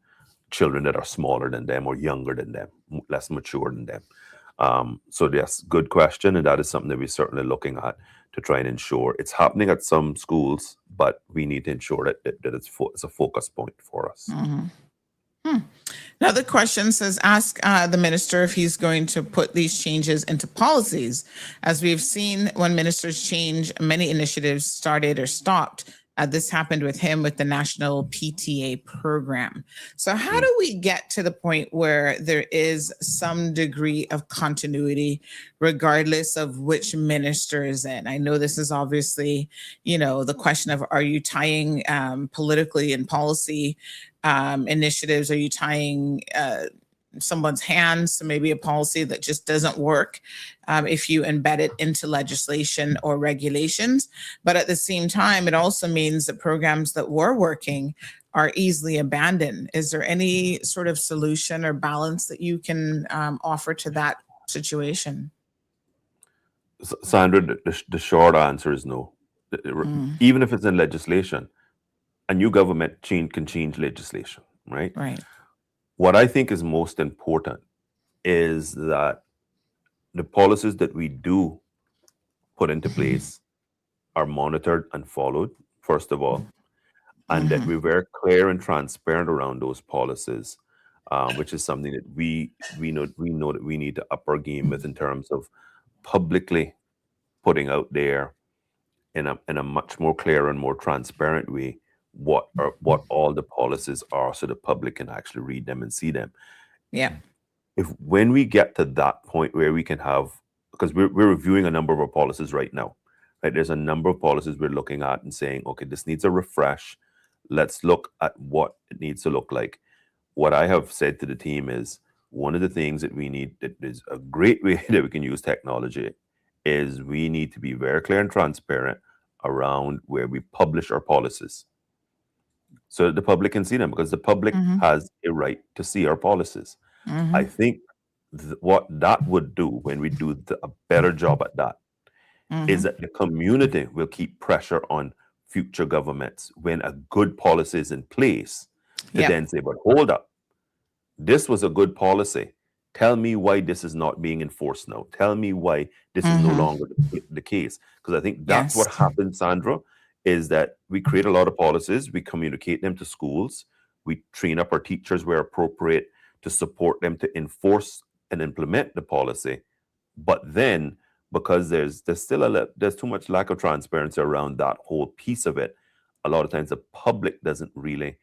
children that are smaller than them or younger than them, less mature than them. So yes, good question. And that is something that we're certainly looking at to try and ensure it's happening at some schools, but we need to ensure that it's a focus point for us. Another question says, ask the minister if he's going to put these changes into policies. As we've seen, when ministers change, many initiatives started or stopped. This happened with him with the national PTA program. So how do we get to the point where there is some degree of continuity, regardless of which minister is in? I know this is obviously, the question of, are you tying politically and policy initiatives? Are you tying someone's hands. So maybe a policy that just doesn't work if you embed it into legislation or regulations. But at the same time, it also means that programs that were working are easily abandoned. Is there any sort of solution or balance that you can offer to that situation? Sandra, the short answer is no. Even if it's in legislation, a new government can change legislation, right? Right. What I think is most important is that the policies that we do put into place are monitored and followed, first of all, and that we're very clear and transparent around those policies, which is something that we know that we need to up our game with in terms of publicly putting out there in a much more clear and more transparent way what all the policies are, so the public can actually read them and see them. Yeah. When we get to that point where we can have, because we're reviewing a number of our policies right now, right? There's a number of policies we're looking at and saying, okay, this needs a refresh. Let's look at what it needs to look like. What I have said to the team is one of the things that we need, that is a great way that we can use technology, is we need to be very clear and transparent around where we publish our policies, so that the public can see them, because the public has a right to see our policies. I think what that would do, when we do a better job at that, is that the community will keep pressure on future governments when a good policy is in place to then say, but hold up, this was a good policy. Tell me why this is not being enforced now. Tell me why this is no longer the case. Because I think that's what happens, Sandra, is that we create a lot of policies, we communicate them to schools, we train up our teachers where appropriate to support them to enforce and implement the policy. But then, because there's still there's too much lack of transparency around that whole piece of it, a lot of times the public isn't really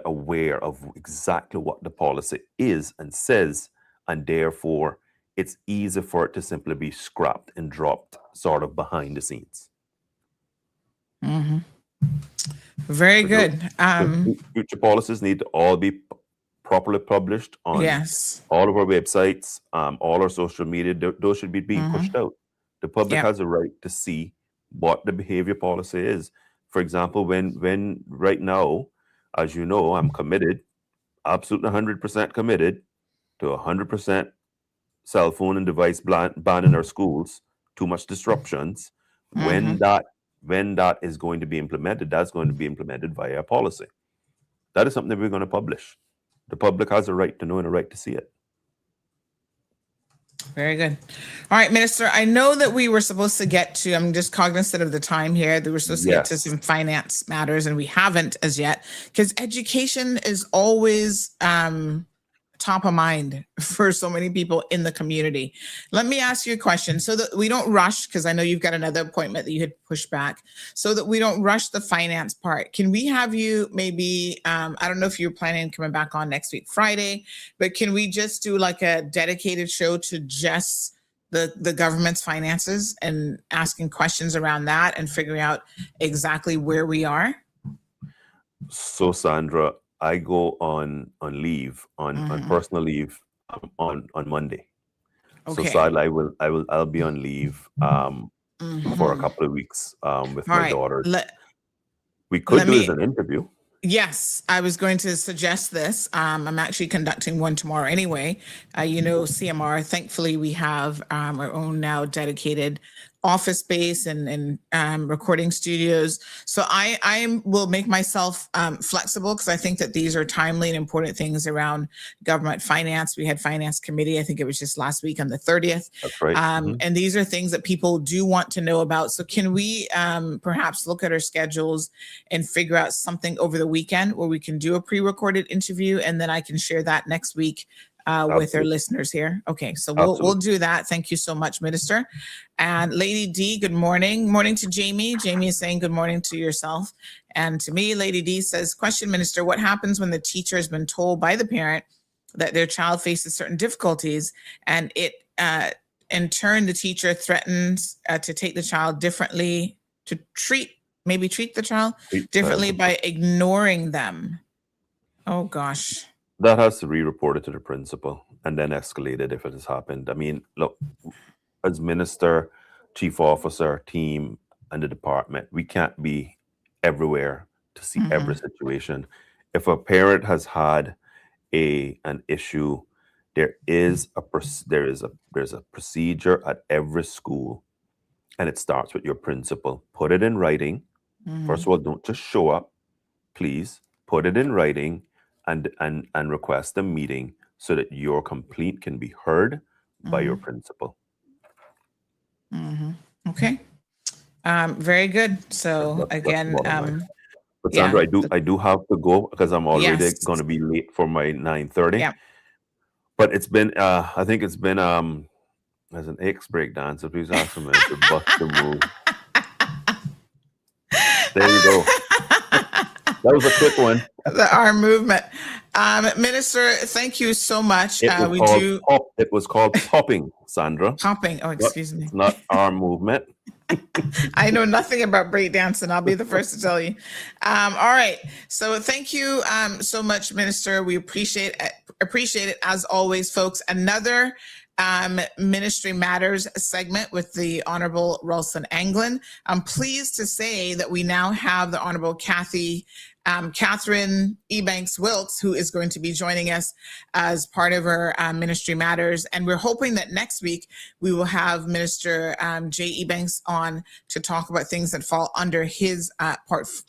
aware of exactly what the policy is and says, and therefore it's easy for it to simply be scrapped and dropped sort of behind the scenes. Very good. Future policies need to all be properly published on all of our websites, all our social media. Those should be being pushed out. The public has a right to see what the behavior policy is. For example, when right now, as you know, I'm committed, absolutely 100% committed to 100% cell phone and device ban in our schools. Too much disruptions. When that is going to be implemented, that's going to be implemented via policy. That is something that we're going to publish. The public has a right to know and a right to see it. Very good. All right, Minister, I know that we were supposed to get to, I'm just cognizant of the time here, that we're supposed to get to some finance matters, and we haven't as yet, because education is always top of mind for so many people in the community. Let me ask you a question so that we don't rush, because I know you've got another appointment that you had pushed back, so that we don't rush the finance part. Can we have you maybe, I don't know if you're planning on coming back on next week, Friday, but can we just do like a dedicated show to just the government's finances and asking questions around that and figuring out exactly where we are? So Sandra, I go on leave, on personal leave on Monday. Okay. So sadly, I'll be on leave for a couple of weeks with my daughters. We could do it as an interview. Yes, I was going to suggest this. I'm actually conducting one tomorrow anyway. CMR, thankfully we have our own now dedicated office space and recording studios. So I will make myself flexible, because I think that these are timely and important things around government finance. We had finance committee, I think it was just last week on the 30th. That's right. And these are things that people do want to know about. So can we perhaps look at our schedules and figure out something over the weekend where we can do a pre-recorded interview, and then I can share that next week with our listeners here. Okay, so we'll do that. Thank you so much, Minister. And Lady D, good morning. Morning to Jamie. Jamie is saying good morning to yourself. And to me, Lady D says, question, Minister, what happens when the teacher has been told by the parent that their child faces certain difficulties, and it in turn the teacher threatens to take the child differently, to treat the child differently by ignoring them? Oh gosh. That has to be reported to the principal and then escalated if it has happened. I mean, look, as minister, chief officer, team, and the department, we can't be everywhere to see every situation. If a parent has had an issue, there's a procedure at every school, and it starts with your principal. Put it in writing. First of all, don't just show up, please. Put it in writing and request a meeting so that your complaint can be heard by your principal. Okay. Very good. So again, but Sandra, yeah, I do have to go because I'm already Yes. going to be late for my 9:30. Yeah. But it's been, I think it's been as an X breakdown. So please ask me to bust the move. There you go. That was a quick one. The arm movement. Minister, thank you so much. It was called popping, Sandra. Popping. Oh, excuse me. It's not arm movement. I know nothing about breakdancing. I'll be the first to tell you. All right. So thank you so much, Minister. We appreciate it as always, folks. Another Ministry Matters segment with the Honorable Ralston Anglin. I'm pleased to say that we now have the Honorable Catherine Ebanks Wilkes, who is going to be joining us as part of our Ministry Matters. And we're hoping that next week we will have Minister Jay Ebanks on to talk about things that fall under his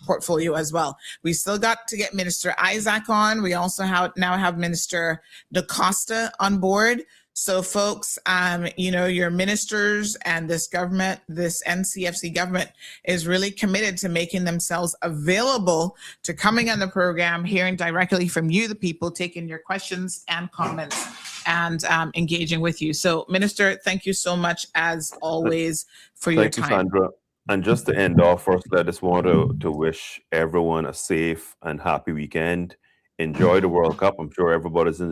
portfolio as well. We still got to get Minister Isaac on. We also now have Minister DaCosta on board. So folks, your ministers and this government, this NCFC government is really committed to making themselves available to coming on the program, hearing directly from you, the people, taking your questions and comments and engaging with you. So Minister, thank you so much as always for your time. Thank you, Sandra. And just to end off, first, I just want to wish everyone a safe and happy weekend. Enjoy the World Cup. I'm sure everybody's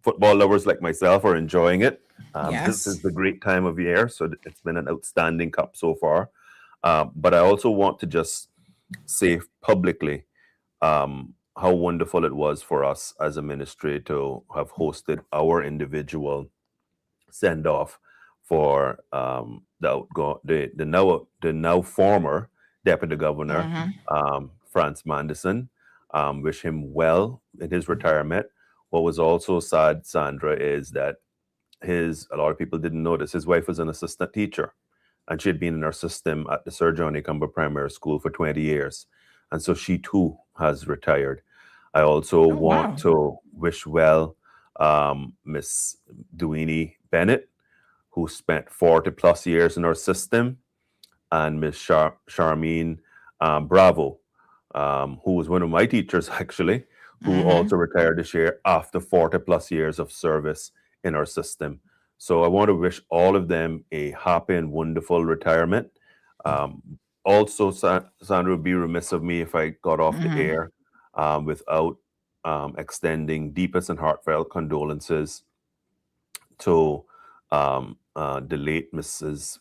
football lovers like myself are enjoying it. Yes. This is the great time of year, so it's been an outstanding cup so far. But I also want to just say publicly how wonderful it was for us as a ministry to have hosted our individual send-off for the now former Deputy Governor, Frans Mandison. Wish him well in his retirement. What was also sad, Sandra, is that a lot of people didn't notice, his wife was an assistant teacher, and she had been in our system at the Sir John A. Cumber Primary School for 20 years. And so she too has retired. I also want to wish well Miss Duini Bennett, who spent 40 plus years in our system, and Miss Charmaine Bravo, who was one of my teachers actually, who also retired this year after 40 plus years of service in our system. So I want to wish all of them a happy and wonderful retirement. Also, Sandra, would be remiss of me if I got off the air without extending deepest and heartfelt condolences to the late Mrs.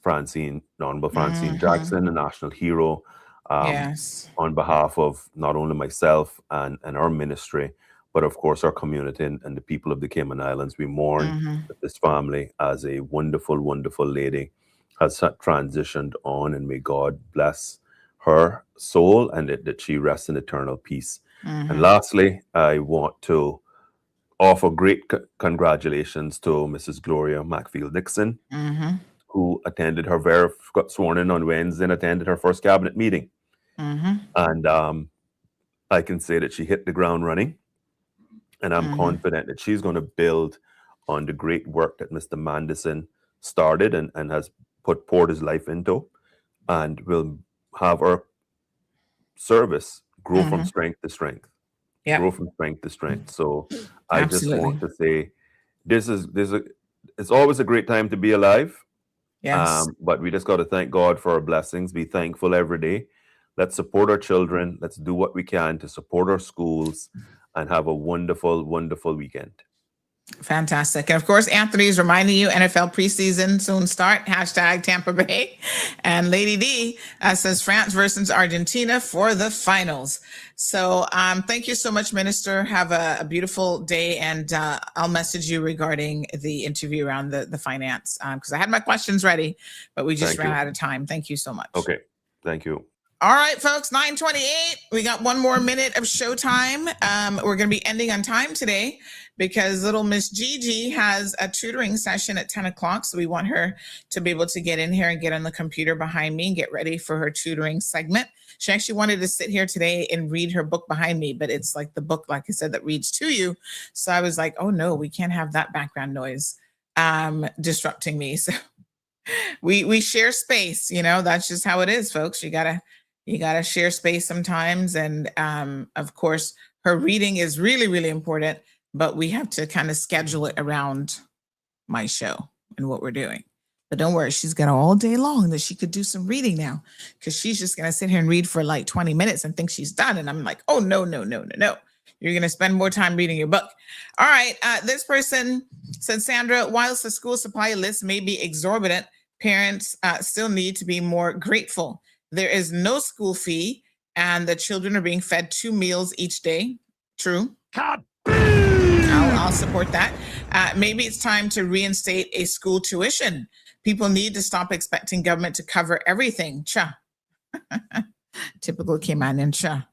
Honorable Francine Jackson, a national hero. Yes. On behalf of not only myself and our ministry, but of course our community and the people of the Cayman Islands, we mourn that this family, as a wonderful, wonderful lady, has transitioned on, and may God bless her soul and that she rests in eternal peace. And lastly, I want to offer great congratulations to Mrs. Gloria Macfield Dixon, who attended got sworn in on Wednesday and attended her first cabinet meeting. And I can say that she hit the ground running, and I'm confident that she's going to build on the great work that Mr. Mandison started and has poured his life into, and will have our service grow from strength to strength. Grow from strength to strength. So I just want to say it's always a great time to be alive. Yes. But we just got to thank God for our blessings, be thankful every day. Let's support our children. Let's do what we can to support our schools and have a wonderful, wonderful weekend. Fantastic. And of course, Anthony is reminding you NFL preseason soon start, hashtag Tampa Bay. And Lady D says France versus Argentina for the finals. So thank you so much, Minister. Have a beautiful day. And I'll message you regarding the interview around the finance because I had my questions ready, but we just ran out of time. Thank you so much. Okay. Thank you. All right, folks, 9:28. We got one more minute of showtime. We're going to be ending on time today because little Miss Gigi has a tutoring session at 10 o'clock. So we want her to be able to get in here and get on the computer behind me and get ready for her tutoring segment. She actually wanted to sit here today and read her book behind me, but it's like the book, like I said, that reads to you. So I was like, oh no, we can't have that background noise disrupting me. So we share space, that's just how it is, folks. You gotta share space sometimes. And of course, her reading is really, really important, but we have to kind of schedule it around my show and what we're doing. But don't worry, she's got all day long that she could do some reading now because she's just going to sit here and read for like 20 minutes and think she's done. And I'm like, oh, no. You're going to spend more time reading your book. All right. This person said, Sandra, whilst the school supply list may be exorbitant, parents still need to be more grateful. There is no school fee and the children are being fed 2 meals each day. True. I'll support that. Maybe it's time to reinstate a school tuition. People need to stop expecting government to cover everything. Cha. Typical Cayman and cha.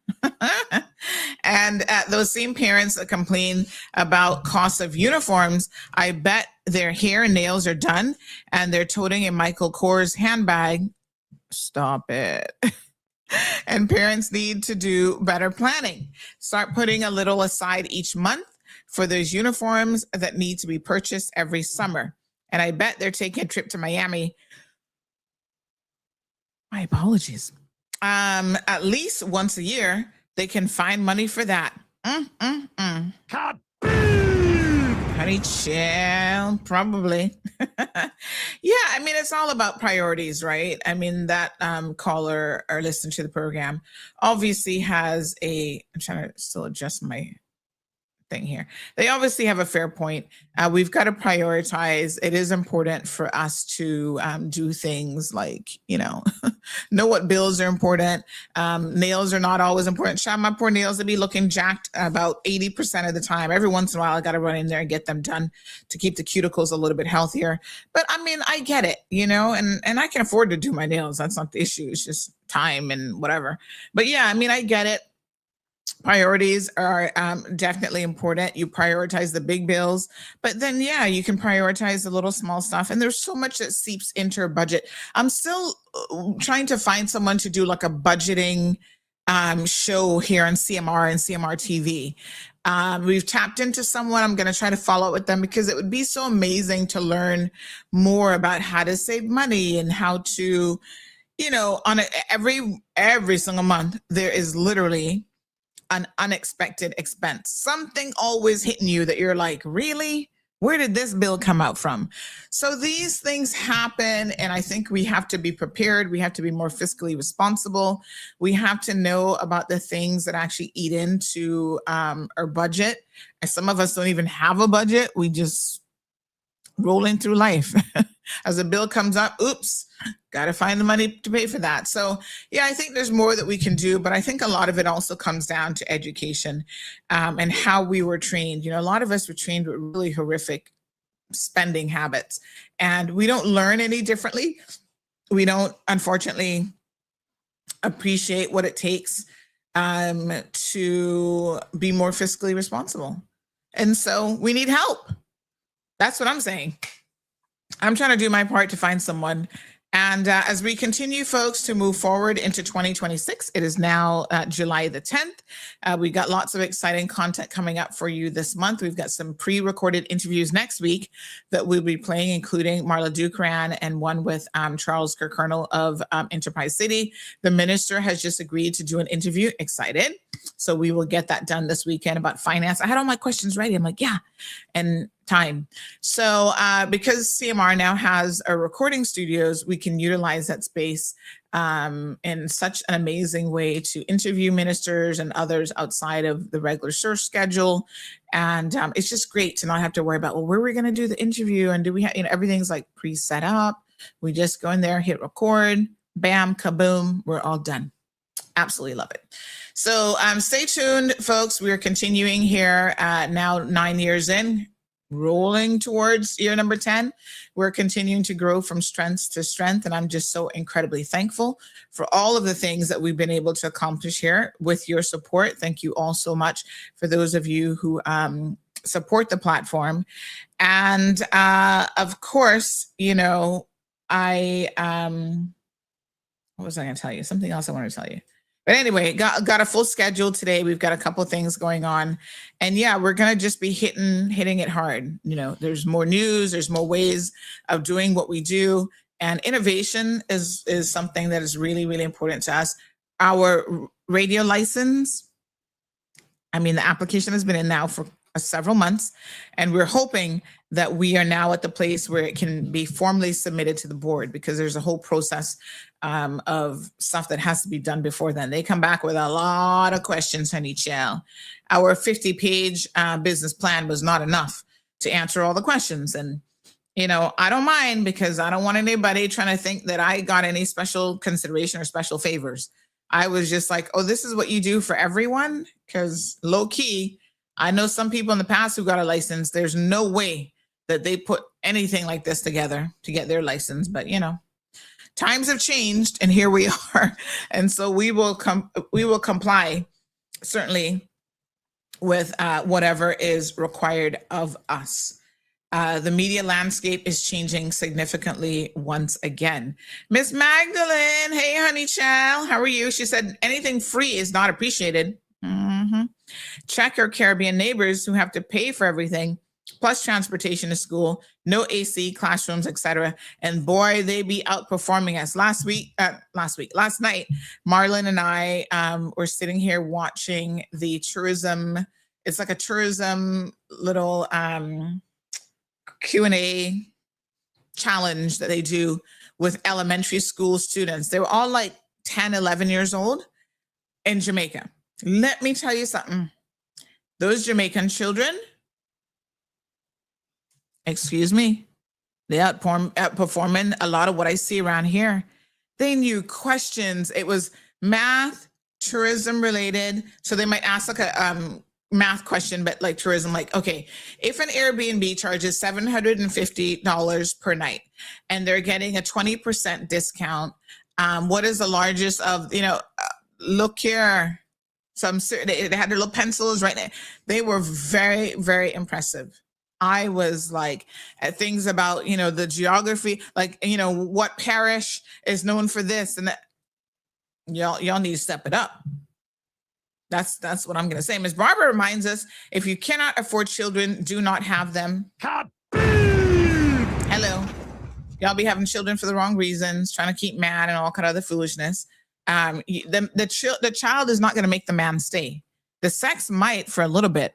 And those same parents that complain about cost of uniforms, I bet their hair and nails are done and they're toting a Michael Kors handbag. Stop it. And parents need to do better planning. Start putting a little aside each month for those uniforms that need to be purchased every summer. And I bet they're taking a trip to Miami. My apologies. At least once a year, they can find money for that. Honey chill, probably. Yeah, I mean, it's all about priorities, right? I mean, that caller or listener to the program obviously has I'm trying to still adjust my thing here. They obviously have a fair point. We've got to prioritize. It is important for us to do things like, know what bills are important. Nails are not always important. Shout my poor nails, they be looking jacked about 80% of the time. Every once in a while, I got to run in there and get them done to keep the cuticles a little bit healthier. But I mean, I get it, and I can afford to do my nails. That's not the issue. It's just time and whatever. But yeah, I mean, I get it. Priorities are definitely important. You prioritize the big bills, but then, yeah, you can prioritize the little small stuff. And there's so much that seeps into your budget. I'm still trying to find someone to do like a budgeting show here on CMR and CMR TV. We've tapped into someone. I'm going to try to follow up with them because it would be so amazing to learn more about how to save money and how to, on every single month, there is literally an unexpected expense, something always hitting you that you're like, really? Where did this bill come out from? So these things happen, and I think we have to be prepared. We have to be more fiscally responsible. We have to know about the things that actually eat into our budget. And some of us don't even have a budget. We just rolling through life. As a bill comes up, oops, got to find the money to pay for that. So yeah, I think there's more that we can do, but I think a lot of it also comes down to education and how we were trained. A lot of us were trained with really horrific spending habits, and we don't learn any differently. We don't, unfortunately, appreciate what it takes to be more fiscally responsible. And so we need help. That's what I'm saying. I'm trying to do my part to find someone. And as we continue, folks, to move forward into 2026, it is now July the 10th. We got lots of exciting content coming up for you this month. We've got some pre-recorded interviews next week that we'll be playing, including Marla Dukran and one with Charles Kirkernel of Enterprise City. The minister has just agreed to do an interview. Excited. So we will get that done this weekend about finance. I had all my questions ready. I'm like, yeah, and time. So because CMR now has a recording studios, we can utilize that space in such an amazing way to interview ministers and others outside of the regular search schedule. And it's just great to not have to worry about, well, where are we going to do the interview? And do we have, everything's like pre-set up. We just go in there, hit record, bam, kaboom, we're all done. Absolutely love it. So stay tuned, folks. We're continuing here now 9 years in, rolling towards year number 10. We're continuing to grow from strength to strength. And I'm just so incredibly thankful for all of the things that we've been able to accomplish here with your support. Thank you all so much for those of you who support the platform. And of course, what was I going to tell you? Something else I wanted to tell you. But anyway, got a full schedule today. We've got a couple things going on. And yeah, we're going to just be hitting it hard. There's more news. There's more ways of doing what we do. And innovation is something that is really, really important to us. Our radio license, the application has been in now for several months, and we're hoping that we are now at the place where it can be formally submitted to the board, because there's a whole process of stuff that has to be done before then. They come back with a lot of questions, honey child. Our 50-page business plan was not enough to answer all the questions. And, I don't mind, because I don't want anybody trying to think that I got any special consideration or special favors. I was just like, oh, this is what you do for everyone? Because low key, I know some people in the past who got a license. There's no way that they put anything like this together to get their license. But, times have changed, and here we are. And so we will comply, certainly, with whatever is required of us. The media landscape is changing significantly once again. Miss Magdalene, hey, honey child, how are you? She said, anything free is not appreciated. Check your Caribbean neighbors who have to pay for everything, plus transportation to school, no AC, classrooms, etc. And boy, they be outperforming us. Last night, Marlon and I were sitting here watching the tourism. It's like a tourism little Q&A challenge that they do with elementary school students. They were all like 10, 11 years old in Jamaica. Let me tell you something. Those Jamaican children, excuse me, they outperforming a lot of what I see around here. They knew questions. It was math, tourism related. So they might ask like a math question, but like tourism, like, okay, if an Airbnb charges $750 per night and they're getting a 20% discount, what is the largest of, look here. They had their little pencils right there. They were very, very impressive. I was like, at things about, the geography, like, what parish is known for this and that. Y'all need to step it up. That's what I'm going to say. Ms. Barbara reminds us, if you cannot afford children, do not have them. Hello. Y'all be having children for the wrong reasons, trying to keep mad and all kind of other foolishness. The child is not going to make the man stay. The sex might for a little bit,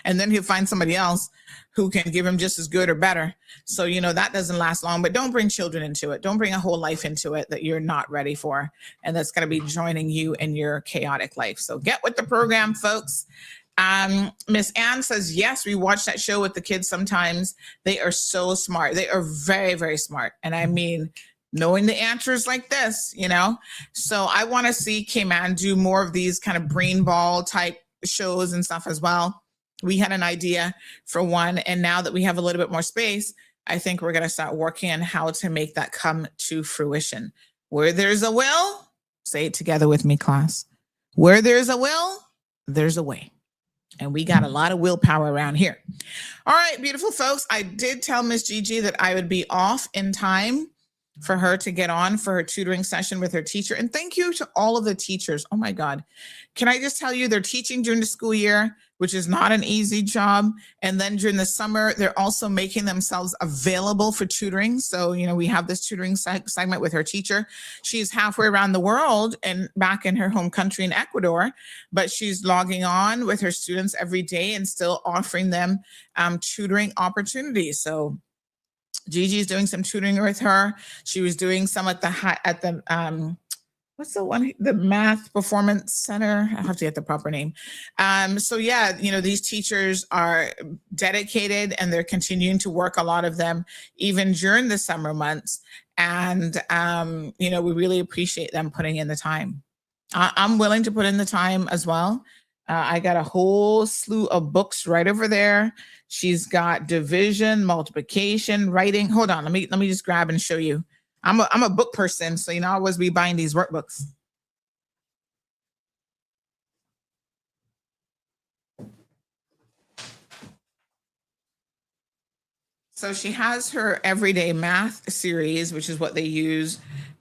and then he'll find somebody else who can give him just as good or better. So, that doesn't last long, but don't bring children into it. Don't bring a whole life into it that you're not ready for, and that's going to be joining you in your chaotic life. So get with the program, folks. Miss Ann says, yes, we watch that show with the kids sometimes. They are so smart. They are very, very smart. And I mean, knowing the answers like this, So I want to see Cayman do more of these kind of brain ball type shows and stuff as well. We had an idea for one, and now that we have a little bit more space, I think we're going to start working on how to make that come to fruition. Where there's a will, say it together with me, class. Where there's a will, there's a way. And we got a lot of willpower around here. All right, beautiful folks. I did tell Miss Gigi that I would be off in time for her to get on for her tutoring session with her teacher. And thank you to all of the teachers. Oh my God. Can I just tell you, they're teaching during the school year, which is not an easy job. And then during the summer, they're also making themselves available for tutoring. So, you know, we have this tutoring segment with her teacher. She's halfway around the world and back in her home country in Ecuador, but she's logging on with her students every day and still offering them tutoring opportunities. So Gigi's doing some tutoring with her. She was doing some at the what's the one, the Math Performance Center? I have to get the proper name. So yeah, you know, these teachers are dedicated and they're continuing to work, a lot of them, even during the summer months. And, you know, we really appreciate them putting in the time. I'm willing to put in the time as well. I got a whole slew of books right over there. She's got division, multiplication, writing. Hold on, let me just grab and show you. I'm a book person, so you know I always be buying these workbooks. So she has her everyday math series, which is what they use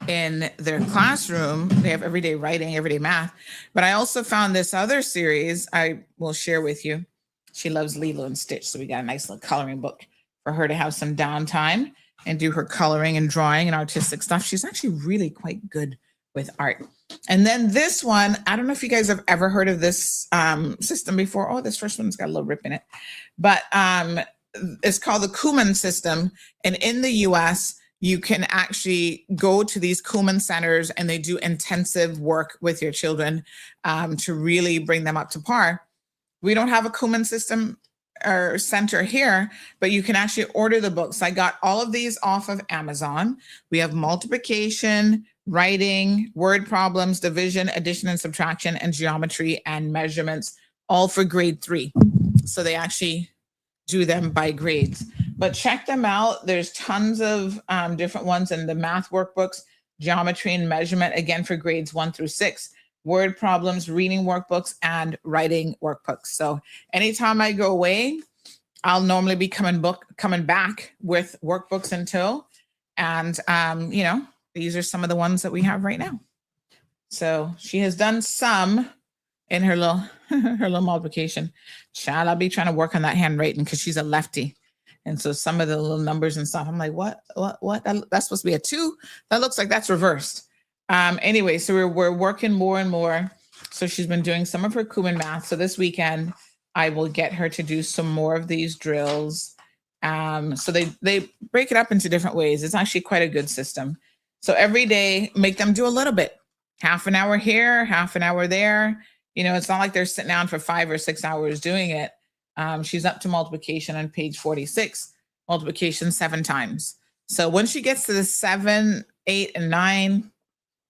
in their classroom. They have everyday writing, everyday math. But I also found this other series I will share with you. She loves Lilo and Stitch, so we got a nice little coloring book for her to have some downtime and do her coloring and drawing and artistic stuff. She's actually really quite good with art. And then this one, I don't know if you guys have ever heard of this system before. Oh, this first one's got a little rip in it. But it's called the Kuhlman system. And in the US, you can actually go to these Kuhlman centers and they do intensive work with your children to really bring them up to par. We don't have a Kuhlman system or center here, but you can actually order the books. I got all of these off of Amazon. We have multiplication, writing, word problems, division, addition and subtraction, and geometry and measurements, all for grade 3. So they actually do them by grades. But check them out. There's tons of different ones in the math workbooks, geometry and measurement, again, for grades 1 through 6. Word problems, reading workbooks, and writing workbooks. So anytime I go away, I'll normally be coming back with workbooks in tow. And, you know, these are some of the ones that we have right now. So she has done some in her little, her little multiplication. Child, I'll be trying to work on that handwriting because she's a lefty. And so some of the little numbers and stuff, I'm like, what? That's supposed to be a 2? That looks like that's reversed. Anyway, so we're working more and more. So she's been doing some of her Kuhlman math. So this weekend, I will get her to do some more of these drills. So they break it up into different ways. It's actually quite a good system. So every day, make them do a little bit. Half an hour here, half an hour there. You know, it's not like they're sitting down for 5 or 6 hours doing it. She's up to multiplication on page 46, multiplication 7 times. So when she gets to the 7, 8, and 9,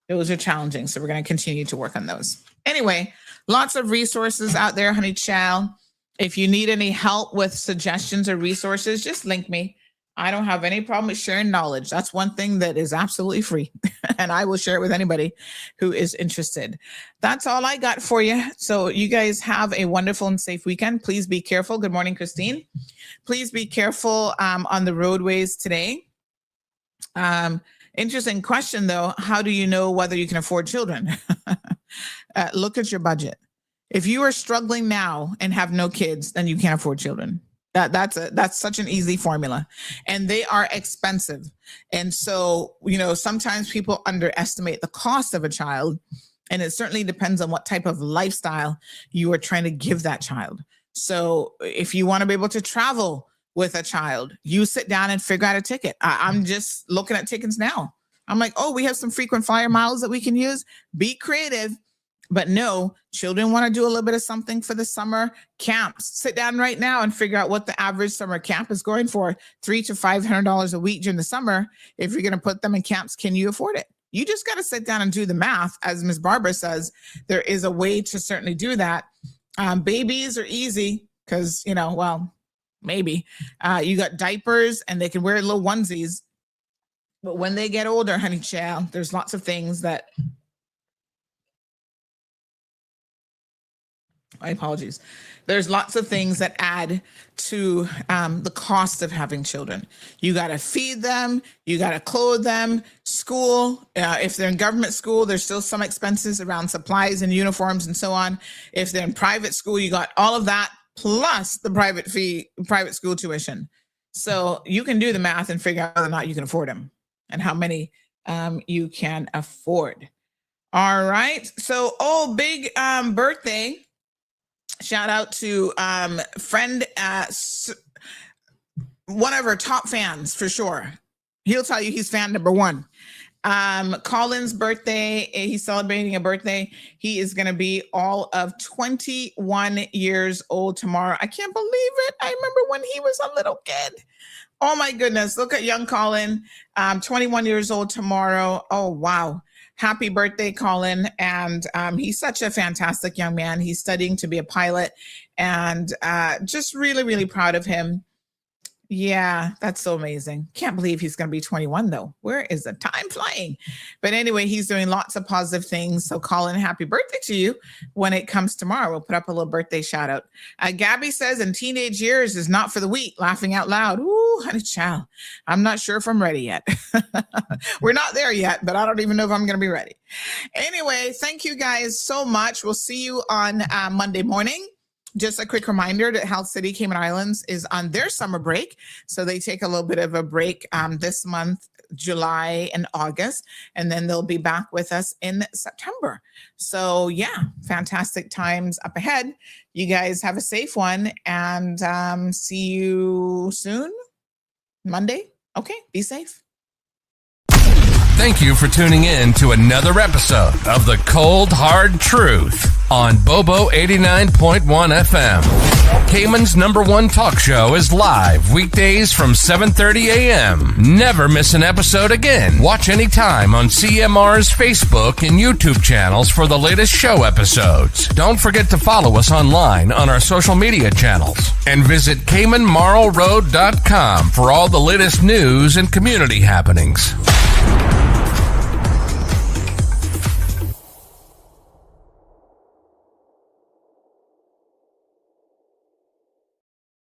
those are challenging. So we're going to continue to work on those. Anyway, lots of resources out there, honey child. If you need any help with suggestions or resources, just link me. I don't have any problem with sharing knowledge. That's one thing that is absolutely free. And I will share it with anybody who is interested. That's all I got for you. So you guys have a wonderful and safe weekend. Please be careful. Good morning, Christine. Please be careful on the roadways today. Interesting question, though. How do you know whether you can afford children? Look at your budget. If you are struggling now and have no kids, then you can't afford children. That's such an easy formula, and they are expensive. And so, you know, sometimes people underestimate the cost of a child, and it certainly depends on what type of lifestyle you are trying to give that child. So if you want to be able to travel with a child, you sit down and figure out a ticket. I'm just looking at tickets now. I'm like, oh, we have some frequent flyer miles that we can use. Be creative. But no, children want to do a little bit of something for the summer camps. Sit down right now and figure out what the average summer camp is going for. $300 to $500 a week during the summer. If you're going to put them in camps, can you afford it? You just got to sit down and do the math. As Ms. Barbara says, there is a way to certainly do that. Babies are easy because, you know, well, maybe you got diapers and they can wear little onesies. But when they get older, honey child, there's lots of things that My apologies. There's lots of things that add to the cost of having children. You got to feed them, you got to clothe them, school. If they're in government school, there's still some expenses around supplies and uniforms and so on. If they're in private school, you got all of that plus the private school tuition. So you can do the math and figure out whether or not you can afford them and how many you can afford. All right. So, big birthday. Shout out to friend, one of our top fans for sure. He'll tell you he's fan number one. Colin's birthday, he's celebrating a birthday. He is going to be all of 21 years old tomorrow. I can't believe it. I remember when he was a little kid. Oh my goodness. Look at young Colin, 21 years old tomorrow. Oh, wow. Happy birthday, Colin. And he's such a fantastic young man. He's studying to be a pilot and just really, really proud of him. Yeah, that's so amazing. Can't believe he's going to be 21 though. Where is the time flying? But anyway, he's doing lots of positive things. So Colin, happy birthday to you when it comes tomorrow. We'll put up a little birthday shout out. Gabby says, in teenage years is not for the weak, laughing out loud. Ooh, honey child. I'm not sure if I'm ready yet. We're not there yet, but I don't even know if I'm going to be ready. Anyway, thank you guys so much. We'll see you on Monday morning. Just a quick reminder that Health City Cayman Islands is on their summer break. So they take a little bit of a break this month, July and August, and then they'll be back with us in September. So yeah, fantastic times up ahead. You guys have a safe one and see you soon, Monday. Okay, be safe. Thank you for tuning in to another episode of The Cold Hard Truth on Bobo 89.1 FM. Cayman's #1 talk show is live weekdays from 7:30 a.m. Never miss an episode again. Watch anytime on CMR's Facebook and YouTube channels for the latest show episodes. Don't forget to follow us online on our social media channels and visit CaymanMarlRoad.com for all the latest news and community happenings.